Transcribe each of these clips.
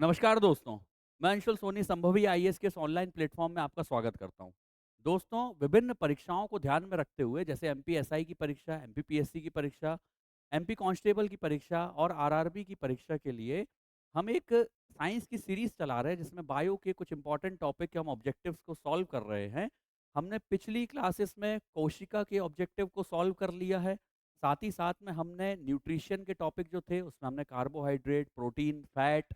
नमस्कार दोस्तों। मैं अंशुल सोनी संभवी आईएएस के इस ऑनलाइन प्लेटफॉर्म में आपका स्वागत करता हूं। दोस्तों, विभिन्न परीक्षाओं को ध्यान में रखते हुए जैसे एमपीएसआई की परीक्षा, एमपीपीएससी की परीक्षा, एमपी कांस्टेबल की परीक्षा और आरआरबी की परीक्षा के लिए हम एक साइंस की सीरीज चला रहे हैं जिसमें बायो के कुछ इंपॉर्टेंट टॉपिक के हम ऑब्जेक्टिव्स को सॉल्व कर रहे हैं। हमने पिछली क्लासेस में कोशिका के ऑब्जेक्टिव को सॉल्व कर लिया है। साथ ही साथ में हमने न्यूट्रिशन के टॉपिक जो थे उसमें हमने कार्बोहाइड्रेट, प्रोटीन, फैट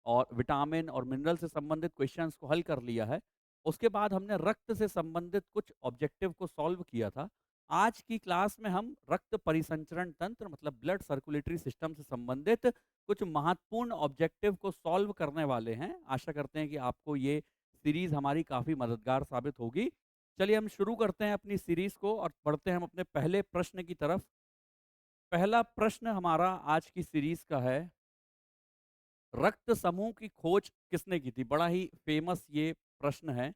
और विटामिन और मिनरल से संबंधित क्वेश्चंस को हल कर लिया है। उसके बाद हमने रक्त से संबंधित कुछ ऑब्जेक्टिव को सॉल्व किया था। आज की क्लास में हम रक्त परिसंचरण तंत्र मतलब ब्लड सर्कुलेटरी सिस्टम से संबंधित कुछ महत्वपूर्ण ऑब्जेक्टिव को सॉल्व करने वाले हैं। आशा करते हैं कि आपको ये सीरीज हमारी काफ़ी मददगार साबित होगी। चलिए हम शुरू करते हैं अपनी सीरीज को और बढ़ते हैं हम अपने पहले प्रश्न की तरफ। पहला प्रश्न हमारा आज की सीरीज का है, रक्त समूह की खोज किसने की थी? बड़ा ही फेमस ये प्रश्न है।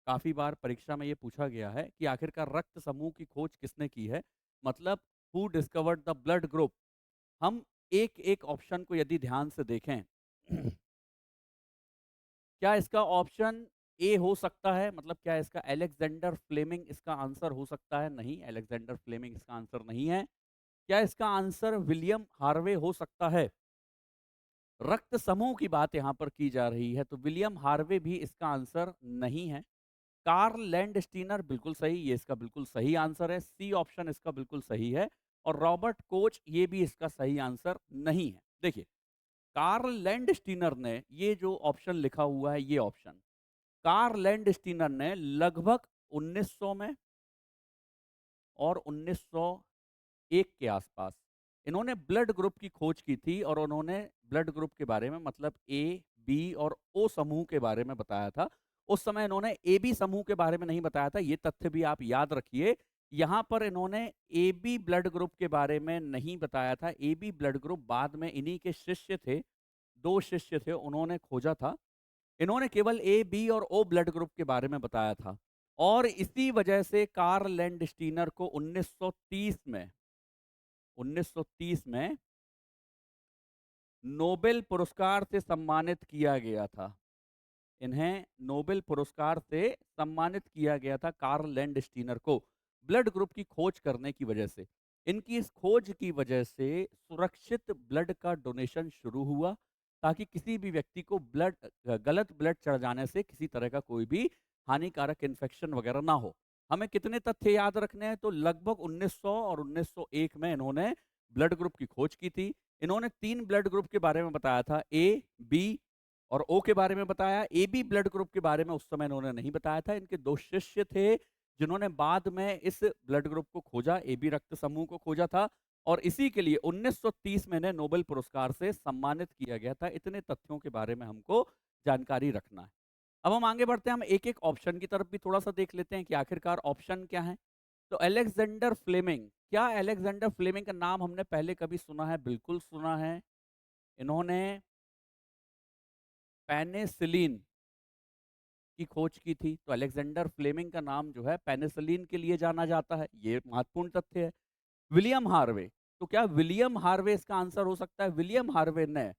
काफ़ी बार परीक्षा में ये पूछा गया है कि आखिरकार रक्त समूह की खोज किसने की है? मतलब who discovered the blood group? हम एक-एक ऑप्शन को यदि ध्यान से देखें, क्या इसका ऑप्शन ए हो सकता है? मतलब क्या इसका अलेक्जेंडर फ्लेमिंग इसका आंसर हो सकता है? नहीं, अलेक्जेंडर फ्लेमिंग इसका आंसर नहीं है। क्या इसका आंसर विलियम हार्वे हो सकता है? रक्त समूह की बात यहाँ पर की जा रही है, तो विलियम हार्वे भी इसका आंसर नहीं है। कार्ल लैंडस्टीनर बिल्कुल सही, ये इसका बिल्कुल सही आंसर है। सी ऑप्शन इसका बिल्कुल सही है। और रॉबर्ट कोच ये भी इसका सही आंसर नहीं है। देखिए, कार्ल लैंडस्टीनर ने ये जो ऑप्शन लिखा हुआ है, ये ऑप्शन कार्ल लैंडस्टीनर ने लगभग 1900 में और 1901 के आसपास इन्होंने ब्लड ग्रुप की खोज की थी और उन्होंने ब्लड ग्रुप के बारे में मतलब ए, बी और ओ समूह के बारे में बताया था। उस समय इन्होंने ए बी समूह के बारे में नहीं बताया था, ये तथ्य भी आप याद रखिए। यहाँ पर इन्होंने ए बी ब्लड ग्रुप के बारे में नहीं बताया था। ए बी ब्लड ग्रुप बाद में इन्हीं के शिष्य थे, 2 शिष्य थे, उन्होंने खोजा था। इन्होंने केवल ए, बी और ओ ब्लड ग्रुप के बारे में बताया था। और इसी वजह से कार्ल लैंडस्टीनर को 1930 में नोबेल पुरस्कार से सम्मानित किया गया था। इन्हें नोबेल पुरस्कार से सम्मानित किया गया था कार्ल लैंडस्टीनर को, ब्लड ग्रुप की खोज करने की वजह से। इनकी इस खोज की वजह से सुरक्षित ब्लड का डोनेशन शुरू हुआ, ताकि किसी भी व्यक्ति को गलत ब्लड चढ़ जाने से किसी तरह का कोई भी हानिकारक इन्फेक्शन वगैरह ना हो। हमें कितने तथ्य याद रखने हैं? तो लगभग 1900 और 1901 में इन्होंने ब्लड ग्रुप की खोज की थी। इन्होंने 3 ब्लड ग्रुप के बारे में बताया था, ए, बी और ओ के बारे में बताया। ए बी ब्लड ग्रुप के बारे में उस समय इन्होंने नहीं बताया था। इनके 2 शिष्य थे जिन्होंने बाद में इस ब्लड ग्रुप को खोजा, ए बी रक्त समूह को खोजा था और इसी के लिए 1930 में इन्हें नोबेल पुरस्कार से सम्मानित किया गया था। इतने तथ्यों के बारे में हमको जानकारी रखना है। अब हम आगे बढ़ते हैं, हम एक-एक ऑप्शन की तरफ भी थोड़ा-सा देख लेते हैं कि आखिरकार ऑप्शन क्या है। तो अलेक्जेंडर फ्लेमिंग, क्या अलेक्जेंडर फ्लेमिंग का नाम हमने पहले कभी सुना है? बिल्कुल सुना है। इन्होंने पेनिसिलिन की खोज की थी, तो अलेक्जेंडर फ्लेमिंग का नाम जो है पेनिसिलिन के लिए जाना जाता है, ये महत्वपूर्ण तथ्य है। विलियम हार्वे, तो क्या विलियम हार्वे इसका आंसर हो सकता है? विलियम हार्वे ने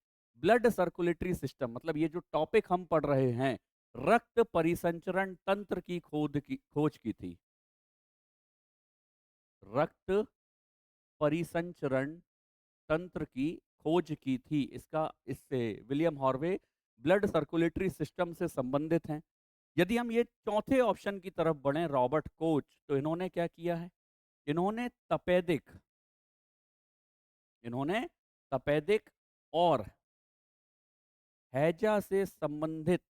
ब्लड सर्कुलेटरी सिस्टम मतलब ये जो टॉपिक हम पढ़ रहे हैं, रक्त परिसंचरण तंत्र की खोज की थी। रक्त परिसंचरण तंत्र की खोज की थी। इसका इससे William Harvey blood circulatory system से संबंधित हैं। यदि हम ये चौथे ऑप्शन की तरफ बढ़ें, रॉबर्ट कोच, तो इन्होंने क्या किया है? इन्होंने तपेदिक इन्होंने तपेदिक और हैजा से संबंधित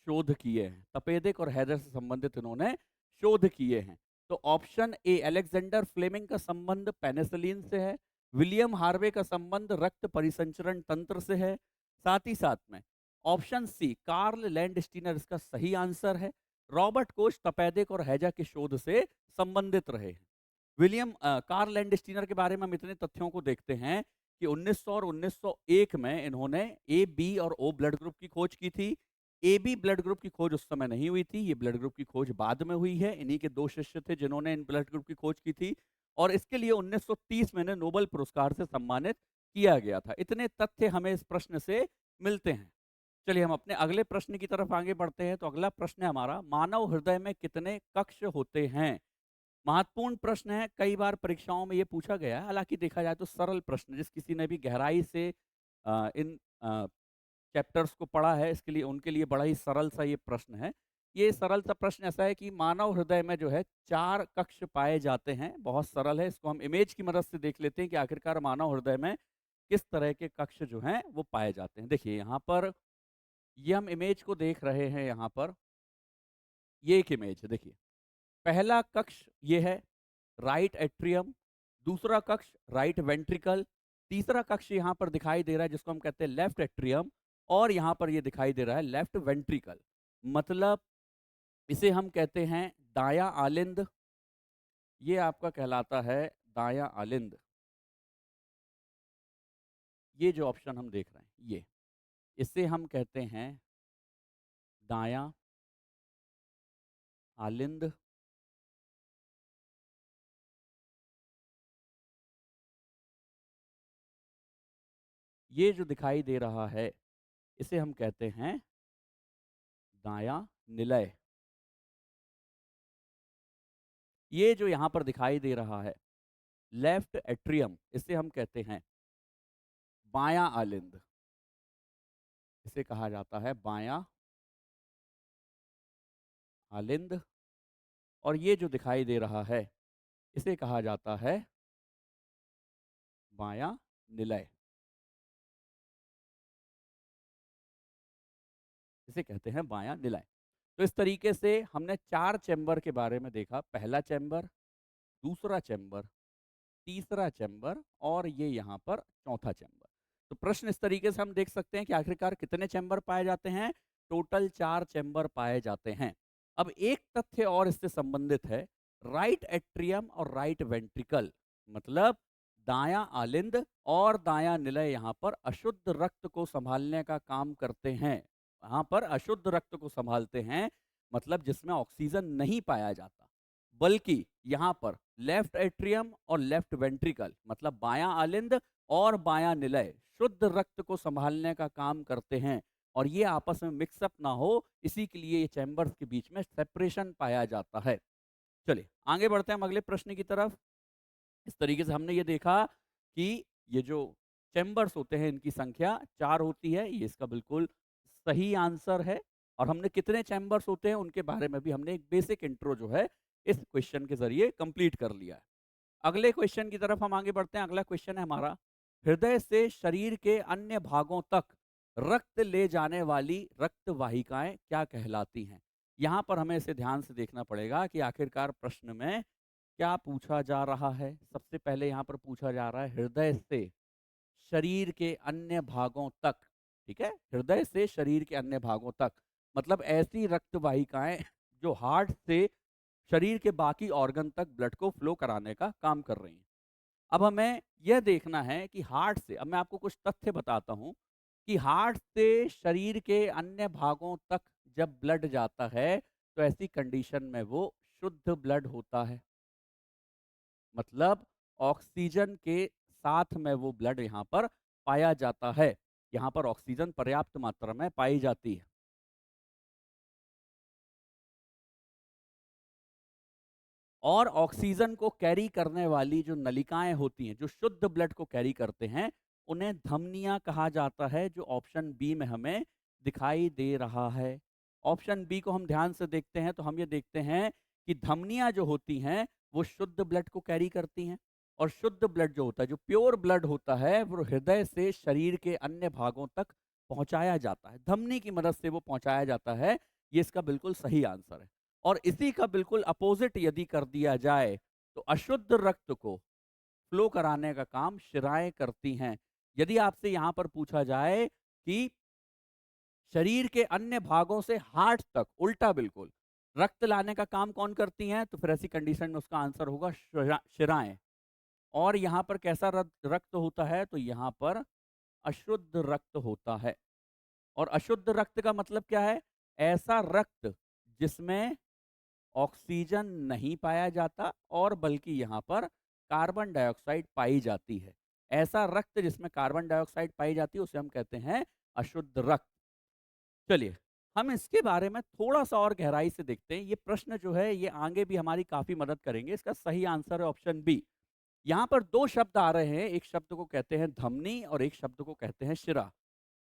शोध किए हैं। तपेदिक और हैजा से संबंधित इन्होंने शोध किए हैं। तो ऑप्शन ए अलेक्जेंडर फ्लेमिंग का संबंध पेनिसिलिन से है, विलियम हार्वे का संबंध रक्त परिसंचरण तंत्र से है। साथ ही साथ में ऑप्शन सी कार्ल लैंडस्टीनर इसका सही आंसर है। रॉबर्ट कोच तपेदिक और हैजा के शोध से संबंधित रहे हैं। कार्ल लैंडस्टीनर के बारे में हम इतने तथ्यों को देखते हैं कि 1900 और 1901 में इन्होंने ए, बी और ओ ब्लड ग्रुप की खोज की थी। ए बी ब्लड ग्रुप की खोज उस समय नहीं हुई थी, ये ब्लड ग्रुप की खोज बाद में हुई है। इन्हीं के 2 शिष्य थे जिन्होंने इन ब्लड ग्रुप की खोज की थी। और इसके लिए 1930 में इन्हें नोबेल पुरस्कार से सम्मानित किया गया था। इतने तथ्य हमें इस प्रश्न से मिलते हैं। चलिए हम अपने अगले प्रश्न की तरफ आगे बढ़ते हैं। तो अगला प्रश्न है हमारा, मानव हृदय में कितने कक्ष होते हैं? महत्वपूर्ण प्रश्न है, कई बार परीक्षाओं में ये पूछा गया है। हालांकि देखा जाए तो सरल प्रश्न, जिस किसी ने भी गहराई से इन चैप्टर्स को पढ़ा है, इसके लिए उनके लिए बड़ा ही सरल सा ये प्रश्न है। ये सरल सा प्रश्न ऐसा है कि मानव हृदय में जो है 4 कक्ष पाए जाते हैं। बहुत सरल है, इसको हम इमेज की मदद से देख लेते हैं कि आखिरकार मानव हृदय में किस तरह के कक्ष जो हैं वो पाए जाते हैं। देखिए यहाँ पर ये हम इमेज को देख रहे हैं। यहाँ पर ये एक इमेज है। देखिए पहला कक्ष ये है राइट एट्रियम, दूसरा कक्ष राइट वेंट्रिकल, तीसरा कक्ष यहाँ पर दिखाई दे रहा है जिसको हम कहते हैं लेफ्ट एट्रियम, और यहाँ पर ये दिखाई दे रहा है लेफ्ट वेंट्रिकल। मतलब इसे हम कहते हैं दायां आलिंद। ये आपका कहलाता है दायां आलिंद। ये जो ऑप्शन हम देख रहे हैं ये, इसे हम कहते हैं दायां आलिंद। ये जो दिखाई दे रहा है इसे हम कहते हैं दायां निलय। ये जो यहाँ पर दिखाई दे रहा है लेफ्ट एट्रियम, इसे हम कहते हैं बायां आलिंद। इसे कहा जाता है बायां आलिंद। और ये जो दिखाई दे रहा है इसे कहा जाता है बायां निलय। इसे कहते हैं बायां निलय। तो इस तरीके से हमने 4 चैम्बर के बारे में देखा। पहला चैम्बर, दूसरा चैम्बर, तीसरा चैम्बर और ये यहाँ पर चौथा चैम्बर। तो प्रश्न इस तरीके से हम देख सकते हैं कि आखिरकार कितने चैम्बर पाए जाते हैं। टोटल 4 चैम्बर पाए जाते हैं। अब एक तथ्य और इससे संबंधित है, राइट एट्रियम और राइट वेंट्रिकल, मतलब दायां आलिंद और दायां निलय यहाँ पर अशुद्ध रक्त को संभालने का काम करते हैं। यहाँ पर अशुद्ध रक्त को संभालते हैं, मतलब जिसमें ऑक्सीजन नहीं पाया जाता, बल्कि यहाँ पर लेफ्ट एट्रियम और लेफ्ट वेंट्रिकल, मतलब बायां आलिंद और बायां निलय शुद्ध रक्त को संभालने का काम करते हैं। और ये आपस में मिक्सअप ना हो, इसी के लिए ये चैम्बर्स के बीच में सेपरेशन पाया जाता है। चलिए आगे बढ़ते हैं हम अगले प्रश्न की तरफ। इस तरीके से हमने ये देखा कि ये जो चैम्बर्स होते हैं इनकी संख्या 4 होती है। ये इसका बिल्कुल सही आंसर है। और हमने कितने चैम्बर्स होते हैं उनके बारे में भी हमने एक बेसिक इंट्रो जो है इस क्वेश्चन के जरिए कंप्लीट कर लिया है। अगले क्वेश्चन की तरफ हम आगे बढ़ते हैं। अगला क्वेश्चन है हमारा, हृदय से शरीर के अन्य भागों तक रक्त ले जाने वाली रक्त वाहिकाएं क्या कहलाती हैं? यहां पर हमें इसे ध्यान से देखना पड़ेगा कि आखिरकार प्रश्न में क्या पूछा जा रहा है। सबसे पहले यहां पर पूछा जा रहा है हृदय से शरीर के अन्य भागों तक। ठीक है, हृदय से शरीर के अन्य भागों तक, मतलब ऐसी रक्त वाहिकाएं जो हार्ट से शरीर के बाकी ऑर्गन तक ब्लड को फ्लो कराने का काम कर रही हैं। अब हमें यह देखना है कि हार्ट से, अब मैं आपको कुछ तथ्य बताता हूं कि हार्ट से शरीर के अन्य भागों तक जब ब्लड जाता है तो ऐसी कंडीशन में वो शुद्ध ब्लड होता है। मतलब ऑक्सीजन के साथ में वो ब्लड यहाँ पर पाया जाता है। यहाँ पर ऑक्सीजन पर्याप्त मात्रा में पाई जाती है। और ऑक्सीजन को कैरी करने वाली जो नलिकाएं होती हैं, जो शुद्ध ब्लड को कैरी करते हैं, उन्हें धमनियां कहा जाता है, जो ऑप्शन बी में हमें दिखाई दे रहा है। ऑप्शन बी को हम ध्यान से देखते हैं तो हम ये देखते हैं कि धमनियां जो होती हैं वो शुद्ध ब्लड को कैरी करती हैं। और शुद्ध ब्लड जो होता है, जो प्योर ब्लड होता है, वो हृदय से शरीर के अन्य भागों तक पहुंचाया जाता है, धमनी की मदद से वो पहुंचाया जाता है। ये इसका बिल्कुल सही आंसर है। और इसी का बिल्कुल अपोजिट यदि कर दिया जाए तो अशुद्ध रक्त को फ्लो कराने का काम शिराएं करती हैं। यदि आपसे यहां पर पूछा जाए कि शरीर के अन्य भागों से हार्ट तक उल्टा बिल्कुल रक्त लाने का काम कौन करती हैं, तो फिर ऐसी कंडीशन में उसका आंसर होगा शिराएं। और यहां पर कैसा रक्त होता है, तो यहां पर अशुद्ध रक्त होता है। और अशुद्ध रक्त का मतलब क्या है? ऐसा रक्त जिसमें ऑक्सीजन नहीं पाया जाता और बल्कि यहाँ पर कार्बन डाइऑक्साइड पाई जाती है। ऐसा रक्त जिसमें कार्बन डाइऑक्साइड पाई जाती है उसे हम कहते हैं अशुद्ध रक्त। चलिए, हम इसके बारे में थोड़ा-सा और गहराई से देखते हैं। ये प्रश्न जो है ये आगे भी हमारी काफ़ी मदद करेंगे। इसका सही आंसर है ऑप्शन बी। यहाँ पर 2 शब्द आ रहे हैं, एक शब्द को कहते हैं धमनी और एक शब्द को कहते हैं शिरा।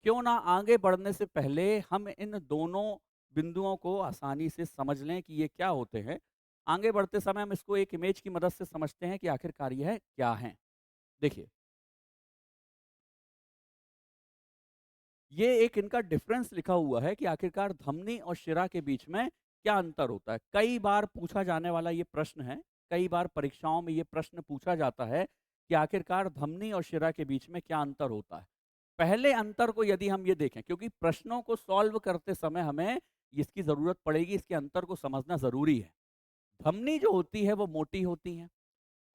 क्यों ना आगे बढ़ने से पहले हम इन दोनों बिंदुओं को आसानी से समझ लें कि ये क्या होते हैं। आगे बढ़ते समय हम इसको एक इमेज की मदद से समझते हैं कि आखिरकार यह क्या हैं। देखिए, ये एक इनका डिफरेंस लिखा हुआ है कि आखिरकार धमनी और शिरा के बीच में क्या अंतर होता है। कई बार पूछा जाने वाला ये प्रश्न है, कई बार परीक्षाओं में ये प्रश्न पूछा जाता है कि आखिरकार धमनी और शिरा के बीच में क्या अंतर होता है। पहले अंतर को यदि हम ये देखें, क्योंकि प्रश्नों को सॉल्व करते समय हमें इसकी ज़रूरत पड़ेगी, इसके अंतर को समझना ज़रूरी है। धमनी जो होती है वो मोटी होती हैं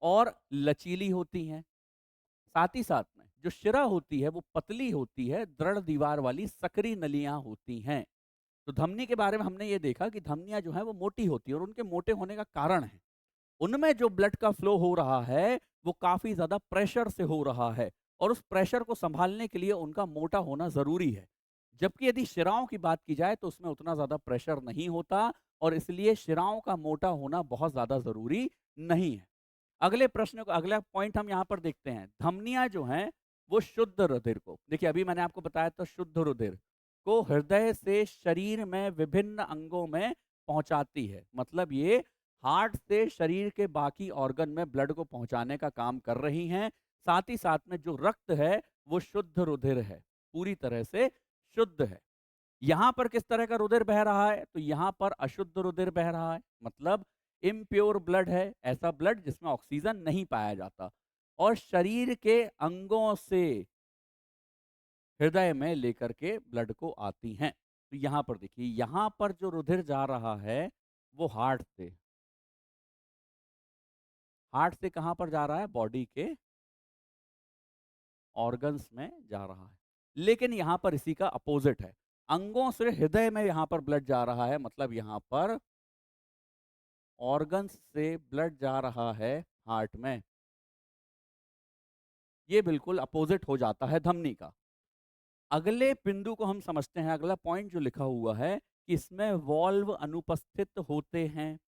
और लचीली होती हैं। साथ ही साथ में जो शिरा होती है वो पतली होती है, दृढ़ दीवार वाली सकरी नलियाँ होती हैं। तो धमनी के बारे में हमने ये देखा कि धमनियाँ जो हैं वो मोटी होती हैं और उनके मोटे होने का कारण है, उनमें जो ब्लड का फ्लो हो रहा है वो काफ़ी ज़्यादा प्रेशर से हो रहा है और उस प्रेशर को सँभालने के लिए उनका मोटा होना ज़रूरी है। जबकि यदि शिराओं की बात की जाए तो उसमें उतना ज़्यादा प्रेशर नहीं होता और इसलिए शिराओं का मोटा होना बहुत ज़्यादा ज़रूरी नहीं है। अगले प्रश्न को, अगला पॉइंट हम यहाँ पर देखते हैं। धमनियाँ जो हैं वो शुद्ध रुधिर को, देखिए अभी मैंने आपको बताया था, शुद्ध रुधिर को हृदय से शरीर में विभिन्न अंगों में पहुँचाती है। मतलब ये हार्ट से शरीर के बाकी ऑर्गन में ब्लड को पहुँचाने का काम कर रही हैं। साथ ही साथ में जो रक्त है वो शुद्ध रुधिर है, पूरी तरह से शुद्ध है। यहाँ पर किस तरह का रुधिर बह रहा है? तो यहाँ पर अशुद्ध रुधिर बह रहा है, मतलब इम्प्योर ब्लड है, ऐसा ब्लड जिसमें ऑक्सीजन नहीं पाया जाता और शरीर के अंगों से हृदय में लेकर के ब्लड को आती हैं। तो यहाँ पर देखिए, यहाँ पर जो रुधिर जा रहा है वो हार्ट से कहाँ पर जा रहा है? बॉडी के ऑर्गन्स में जा रहा है। लेकिन यहाँ पर इसी का अपोजिट है, अंगों से हृदय में यहाँ पर ब्लड जा रहा है, मतलब यहाँ पर ऑर्गन्स से ब्लड जा रहा है हार्ट में। ये बिल्कुल अपोजिट हो जाता है धमनी का। अगले बिंदु को हम समझते हैं, अगला पॉइंट जो लिखा हुआ है कि इसमें वॉल्व अनुपस्थित होते हैं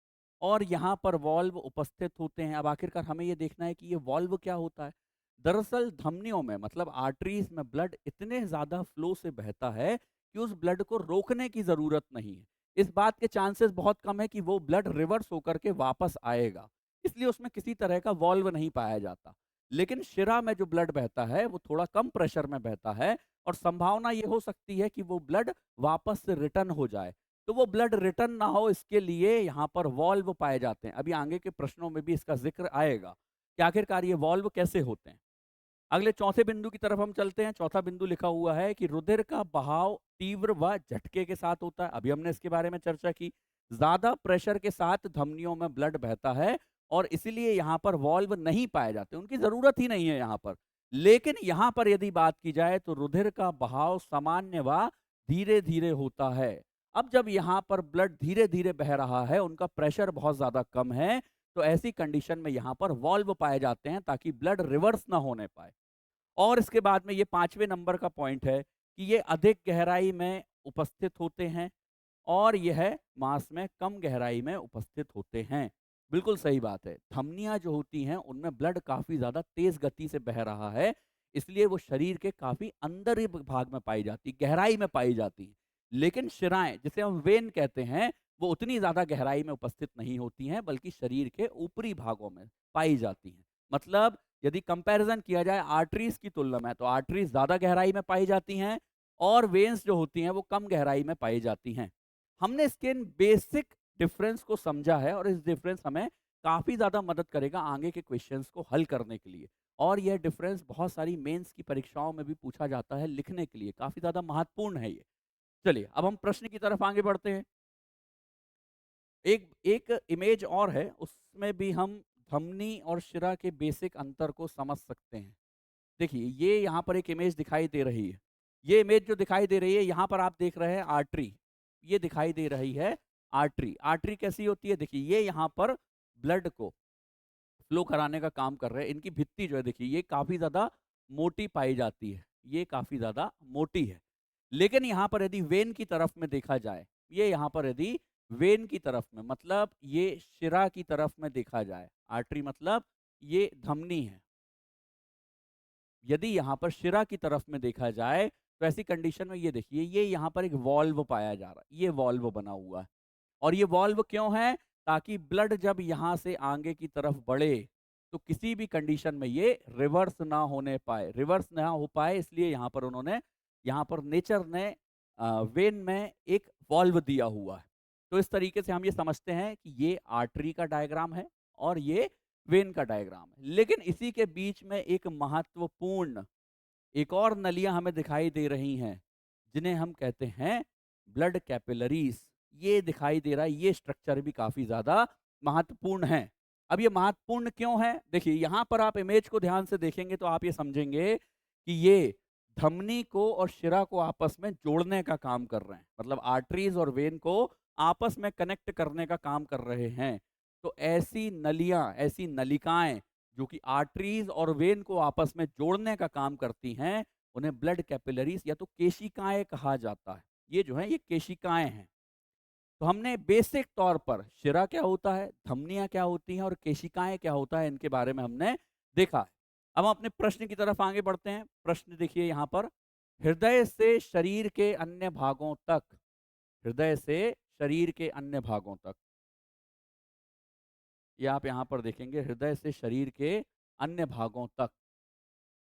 और यहाँ पर वॉल्व उपस्थित होते हैं। अब आखिरकार हमें ये देखना है कि ये वॉल्व क्या होता है। दरअसल धमनियों में, मतलब आर्टरीज में ब्लड इतने ज़्यादा फ्लो से बहता है कि उस ब्लड को रोकने की ज़रूरत नहीं है। इस बात के चांसेस बहुत कम है कि वो ब्लड रिवर्स होकर के वापस आएगा, इसलिए उसमें किसी तरह का वॉल्व नहीं पाया जाता। लेकिन शिरा में जो ब्लड बहता है वो थोड़ा कम प्रेशर में बहता है और संभावना ये हो सकती है कि वो ब्लड वापस से रिटर्न हो जाए। तो वो ब्लड रिटर्न ना हो इसके लिए यहाँ पर वॉल्व पाए जाते हैं। अभी आगे के प्रश्नों में भी इसका ज़िक्र आएगा कि आखिरकार ये वॉल्व कैसे होते हैं। अगले चौथे बिंदु की तरफ हम चलते हैं। चौथा बिंदु लिखा हुआ है कि रुधिर का बहाव तीव्र व झटके के साथ होता है। अभी हमने इसके बारे में चर्चा की। ज़्यादा प्रेशर के साथ धमनियों में ब्लड बहता है और इसीलिए यहाँ पर वॉल्व नहीं पाए जाते, उनकी ज़रूरत ही नहीं है यहाँ पर। लेकिन यहाँ पर यदि बात की जाए तो रुधिर का बहाव सामान्य व धीरे-धीरे होता है। अब जब यहाँ पर ब्लड धीरे-धीरे बह रहा है, उनका प्रेशर बहुत ज़्यादा कम है, तो ऐसी कंडीशन में यहाँ पर वॉल्व पाए जाते हैं ताकि ब्लड रिवर्स ना होने पाए। और इसके बाद में ये 5वें नंबर का पॉइंट है कि ये अधिक गहराई में उपस्थित होते हैं और यह मांस में कम गहराई में उपस्थित होते हैं। बिल्कुल सही बात है। धमनियाँ जो होती हैं उनमें ब्लड काफ़ी ज़्यादा तेज़ गति से बह रहा है, इसलिए वो शरीर के काफ़ी अंदर भाग में पाई जाती, गहराई में पाई जाती हैं। लेकिन शिराएँ, जिसे हम वेन कहते हैं, वो उतनी ज़्यादा गहराई में उपस्थित नहीं होती हैं, बल्कि शरीर के ऊपरी भागों में पाई जाती हैं। मतलब यदि कंपैरिजन किया जाए आर्टरीज की तुलना में, तो आर्टरीज ज़्यादा गहराई में पाई जाती हैं और वेन्स जो होती हैं वो कम गहराई में पाई जाती हैं। हमने इसके इन बेसिक डिफरेंस को समझा है और इस डिफरेंस हमें काफ़ी ज़्यादा मदद करेगा आगे के क्वेश्चंस को हल करने के लिए। और यह डिफरेंस बहुत सारी मेंस की परीक्षाओं में भी पूछा जाता है लिखने के लिए, काफ़ी ज़्यादा महत्वपूर्ण है ये। चलिए अब हम प्रश्न की तरफ आगे बढ़ते हैं। एक एक इमेज और है, उसमें भी हम धमनी और शिरा के बेसिक अंतर को समझ सकते हैं। देखिए, ये यहाँ पर एक इमेज दिखाई दे रही है। ये इमेज जो दिखाई दे रही है, यहाँ पर आप देख रहे हैं आर्टरी। ये दिखाई दे रही है आर्टरी। आर्टरी कैसी होती है? देखिए, ये यहाँ पर ब्लड को फ्लो कराने का काम कर रहे हैं। इनकी भित्ति जो है देखिए ये काफ़ी ज़्यादा मोटी पाई जाती है, ये काफ़ी ज़्यादा मोटी है। लेकिन यहाँ पर यदि वेन की तरफ में देखा जाए, ये यहाँ पर यदि वेन की तरफ में मतलब ये शिरा की तरफ में देखा जाए, आर्टरी मतलब ये धमनी है। यदि यहाँ पर शिरा की तरफ में देखा जाए, तो ऐसी कंडीशन में ये देखिए, ये यहाँ पर एक वाल्व पाया जा रहा है, ये वाल्व बना हुआ है। और ये वाल्व क्यों है? ताकि ब्लड जब यहाँ से आगे की तरफ बढ़े, तो किसी भी कंडीशन में ये रिवर्स ना होने पाए, रिवर्स ना हो पाए, इसलिए यहाँ पर उन्होंने, यहाँ पर नेचर ने वेन में एक वाल्व दिया हुआ है। तो इस तरीके से हम ये समझते हैं कि ये आर्टरी का डायग्राम है और ये वेन का डायग्राम है। लेकिन इसी के बीच में एक महत्वपूर्ण एक और नलियाँ हमें दिखाई दे रही हैं, जिन्हें हम कहते हैं ब्लड कैपिलरीज। ये दिखाई दे रहा है, ये स्ट्रक्चर भी काफ़ी ज़्यादा महत्वपूर्ण है। अब ये महत्वपूर्ण क्यों है? देखिए, यहाँ पर आप इमेज को ध्यान से देखेंगे तो आप ये समझेंगे कि ये धमनी को और शिरा को आपस में जोड़ने का काम कर रहे हैं। मतलब आर्टरीज और वेन को आपस में कनेक्ट करने का काम कर रहे हैं। तो ऐसी नलियाँ, ऐसी नलिकाएँ जो कि आर्टरीज और वेन को आपस में जोड़ने का काम करती हैं, उन्हें ब्लड कैपिलरीज या तो केशिकाएँ कहा जाता है। ये जो है ये केशिकाएँ हैं। तो हमने बेसिक तौर पर शिरा क्या होता है, धमनियाँ क्या होती हैं और केशिकाएँ क्या होता है, इनके बारे में हमने देखा है। अब हम अपने प्रश्न की तरफ आगे बढ़ते हैं। प्रश्न देखिए यहाँ पर, हृदय से शरीर के अन्य भागों तक, हृदय से शरीर के अन्य भागों तक, ये आप यहाँ पर देखेंगे, हृदय से शरीर के अन्य भागों तक।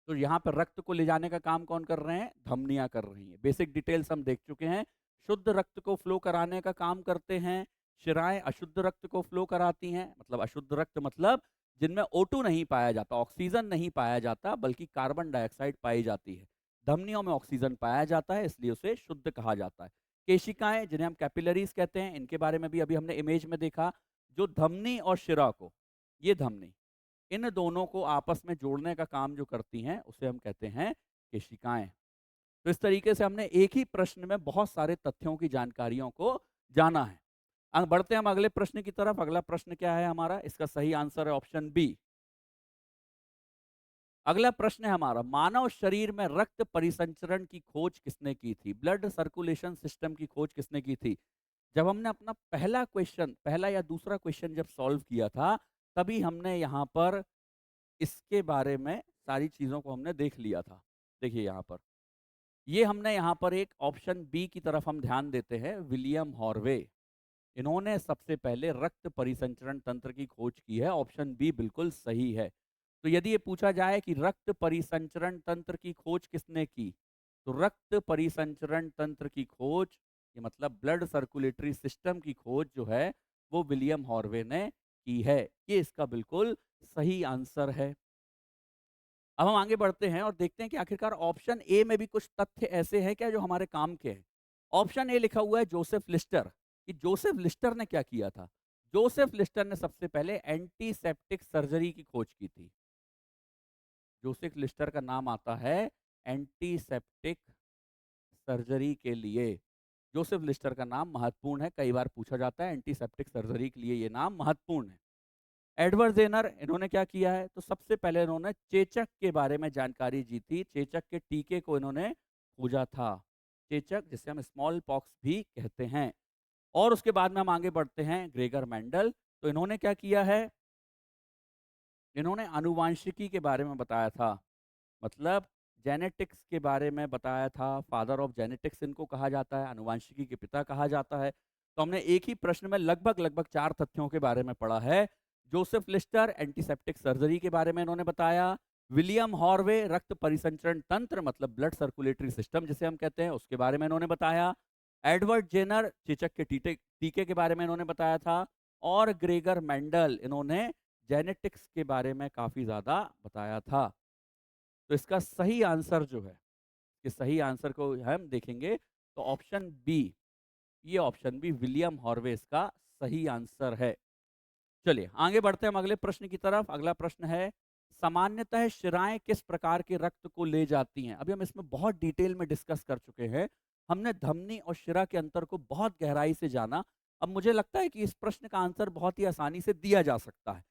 तो यहाँ पर रक्त को ले जाने का काम कौन कर रहे हैं? धमनियाँ कर रही हैं। बेसिक डिटेल्स हम देख चुके हैं। शुद्ध रक्त को फ्लो कराने का काम करते हैं शिराएँ, अशुद्ध रक्त को फ्लो कराती हैं। मतलब अशुद्ध रक्त मतलब जिनमें O2 नहीं पाया जाता, ऑक्सीजन नहीं पाया जाता, बल्कि कार्बन डाइऑक्साइड पाई जाती है। धमनियों में ऑक्सीजन पाया जाता है, इसलिए उसे शुद्ध कहा जाता है। केशिकाएँ, जिन्हें हम कैपिलरीज कहते हैं, इनके बारे में भी अभी हमने इमेज में देखा। जो धमनी और शिरा को, ये धमनी, इन दोनों को आपस में जोड़ने का काम जो करती हैं, उसे हम कहते हैं केशिकाएँ। तो इस तरीके से हमने एक ही प्रश्न में बहुत सारे तथ्यों की जानकारियों को जाना है। बढ़ते हैं हम अगले प्रश्न की तरफ। अगला प्रश्न क्या है हमारा? इसका सही आंसर है ऑप्शन बी। अगला प्रश्न है हमारा, मानव शरीर में रक्त परिसंचरण की खोज किसने की थी? ब्लड सर्कुलेशन सिस्टम की खोज किसने की थी? जब हमने अपना पहला क्वेश्चन, पहला या दूसरा क्वेश्चन जब सॉल्व किया था, तभी हमने यहाँ पर इसके बारे में सारी चीज़ों को हमने देख लिया था। देखिए यहाँ पर, ये हमने यहाँ पर एक ऑप्शन बी की तरफ हम ध्यान देते हैं, विलियम हॉर्वे। इन्होंने सबसे पहले रक्त परिसंचरण तंत्र की खोज की है। ऑप्शन बी बिल्कुल सही है। तो यदि ये पूछा जाए कि रक्त परिसंचरण तंत्र की खोज किसने की, तो रक्त परिसंचरण तंत्र की खोज, ये मतलब ब्लड सर्कुलेटरी सिस्टम की खोज जो है, वो विलियम हॉर्वे ने की है। ये इसका बिल्कुल सही आंसर है। अब हम आगे बढ़ते हैं और देखते हैं कि आखिरकार ऑप्शन ए में भी कुछ तथ्य ऐसे हैं क्या जो हमारे काम के हैं। ऑप्शन ए लिखा हुआ है जोसेफ लिस्टर। कि जोसेफ लिस्टर ने क्या किया था? जोसेफ लिस्टर ने सबसे पहले एंटीसेप्टिक सर्जरी की खोज की थी। जोसेफ लिस्टर का नाम आता है एंटीसेप्टिक सर्जरी के लिए। जोसेफ लिस्टर का नाम महत्वपूर्ण है, कई बार पूछा जाता है, एंटीसेप्टिक सर्जरी के लिए ये नाम महत्वपूर्ण है। एडवर्ड जेनर, इन्होंने क्या किया है? तो सबसे पहले इन्होंने चेचक के बारे में जानकारी दी थी। चेचक के टीके को इन्होंने खोजा था। चेचक, जिसे हम स्मॉल पॉक्स भी कहते हैं। और उसके बाद में हम आगे बढ़ते हैं, ग्रेगर मेंडल। तो इन्होंने क्या किया है? इन्होंने आनुवांशिकी के बारे में बताया था। मतलब जेनेटिक्स के बारे में बताया था। फादर ऑफ जेनेटिक्स इनको कहा जाता है, आनुवांशिकी के पिता कहा जाता है। तो हमने एक ही प्रश्न में लगभग लगभग 4 तथ्यों के बारे में पढ़ा है। जोसेफ लिस्टर, एंटीसेप्टिक सर्जरी के बारे में इन्होंने बताया। विलियम हॉर्वे, रक्त परिसंचरण तंत्र मतलब ब्लड सर्कुलेटरी सिस्टम जिसे हम कहते हैं, उसके बारे में इन्होंने बताया। एडवर्ड जेनर, चेचक के टीके के बारे में इन्होंने बताया था। और ग्रेगर मेंडल, इन्होंने जेनेटिक्स के बारे में काफी ज्यादा बताया था। तो इसका सही आंसर जो है, कि सही आंसर को हम देखेंगे तो ऑप्शन बी, ये ऑप्शन बी विलियम हॉर्वे इसका सही आंसर है। चलिए आगे बढ़ते हैं हम अगले प्रश्न की तरफ। अगला प्रश्न है, सामान्यतः शिराएं किस प्रकार के रक्त को ले जाती हैं? अभी हम इसमें बहुत डिटेल में डिस्कस कर चुके हैं। हमने धमनी और शिरा के अंतर को बहुत गहराई से जाना। अब मुझे लगता है कि इस प्रश्न का आंसर बहुत ही आसानी से दिया जा सकता है।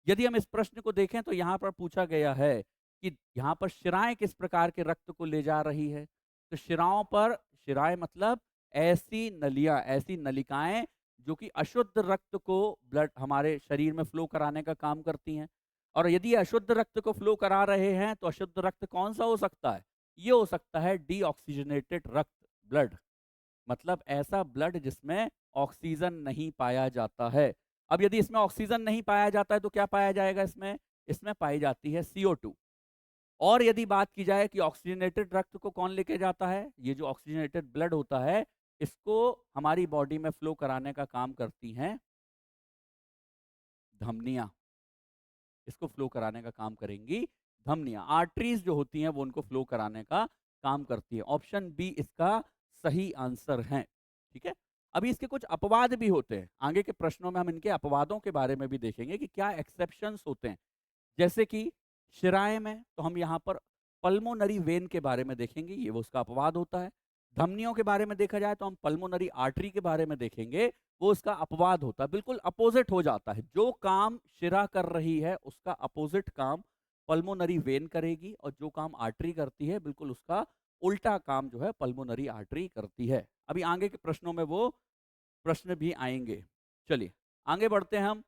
यदि हम इस प्रश्न को देखें तो यहाँ पर पूछा गया है कि यहाँ पर शिराएँ किस प्रकार के रक्त को ले जा रही है? तो शिराओं पर, शिराएँ मतलब ऐसी नलियाँ, ऐसी नलिकाएँ जो कि अशुद्ध रक्त को ब्लड हमारे शरीर में फ्लो कराने का काम करती हैं। और यदि अशुद्ध रक्त को फ्लो करा रहे हैं तो अशुद्ध रक्त कौन-सा हो सकता है? ये हो सकता है डीऑक्सीजनेटेड रक्त, ब्लड। मतलब ऐसा ब्लड जिसमें ऑक्सीजन नहीं पाया जाता है। अब यदि इसमें ऑक्सीजन नहीं पाया जाता है तो क्या पाया जाएगा इसमें? इसमें पाई जाती है CO2। और यदि बात की जाए कि ऑक्सीजनेटेड रक्त को कौन लेके जाता है? ये जो ऑक्सीजनेटेड ब्लड होता है, इसको हमारी बॉडी में फ्लो कराने का काम करती हैं धमनियाँ। इसको फ्लो कराने का काम करेंगी धमनियाँ। आर्टरीज़ जो होती हैं वो उनको फ्लो कराने का काम करती है। ऑप्शन बी इसका सही आंसर है। ठीक है? अभी इसके कुछ अपवाद भी होते हैं। आगे के प्रश्नों में हम इनके अपवादों के बारे में भी देखेंगे कि क्या एक्सेप्शंस होते हैं। जैसे कि शिराएँ में तो हम यहाँ पर पल्मोनरी वेन के बारे में देखेंगे, ये वो उसका अपवाद होता है। धमनियों के बारे में देखा जाए तो हम पल्मोनरी आर्टरी के बारे में देखेंगे, वो उसका अपवाद होता है, बिल्कुल अपोज़िट हो जाता है। जो काम शिरा कर रही है उसका अपोज़िट काम पल्मोनरी वेन करेगी और जो काम आर्टरी करती है बिल्कुल उसका उल्टा काम जो है पल्मोनरी आर्टरी करती है। अभी आगे के प्रश्नों में वो प्रश्न भी आएँगे। चलिए, आगे बढ़ते हैं हम।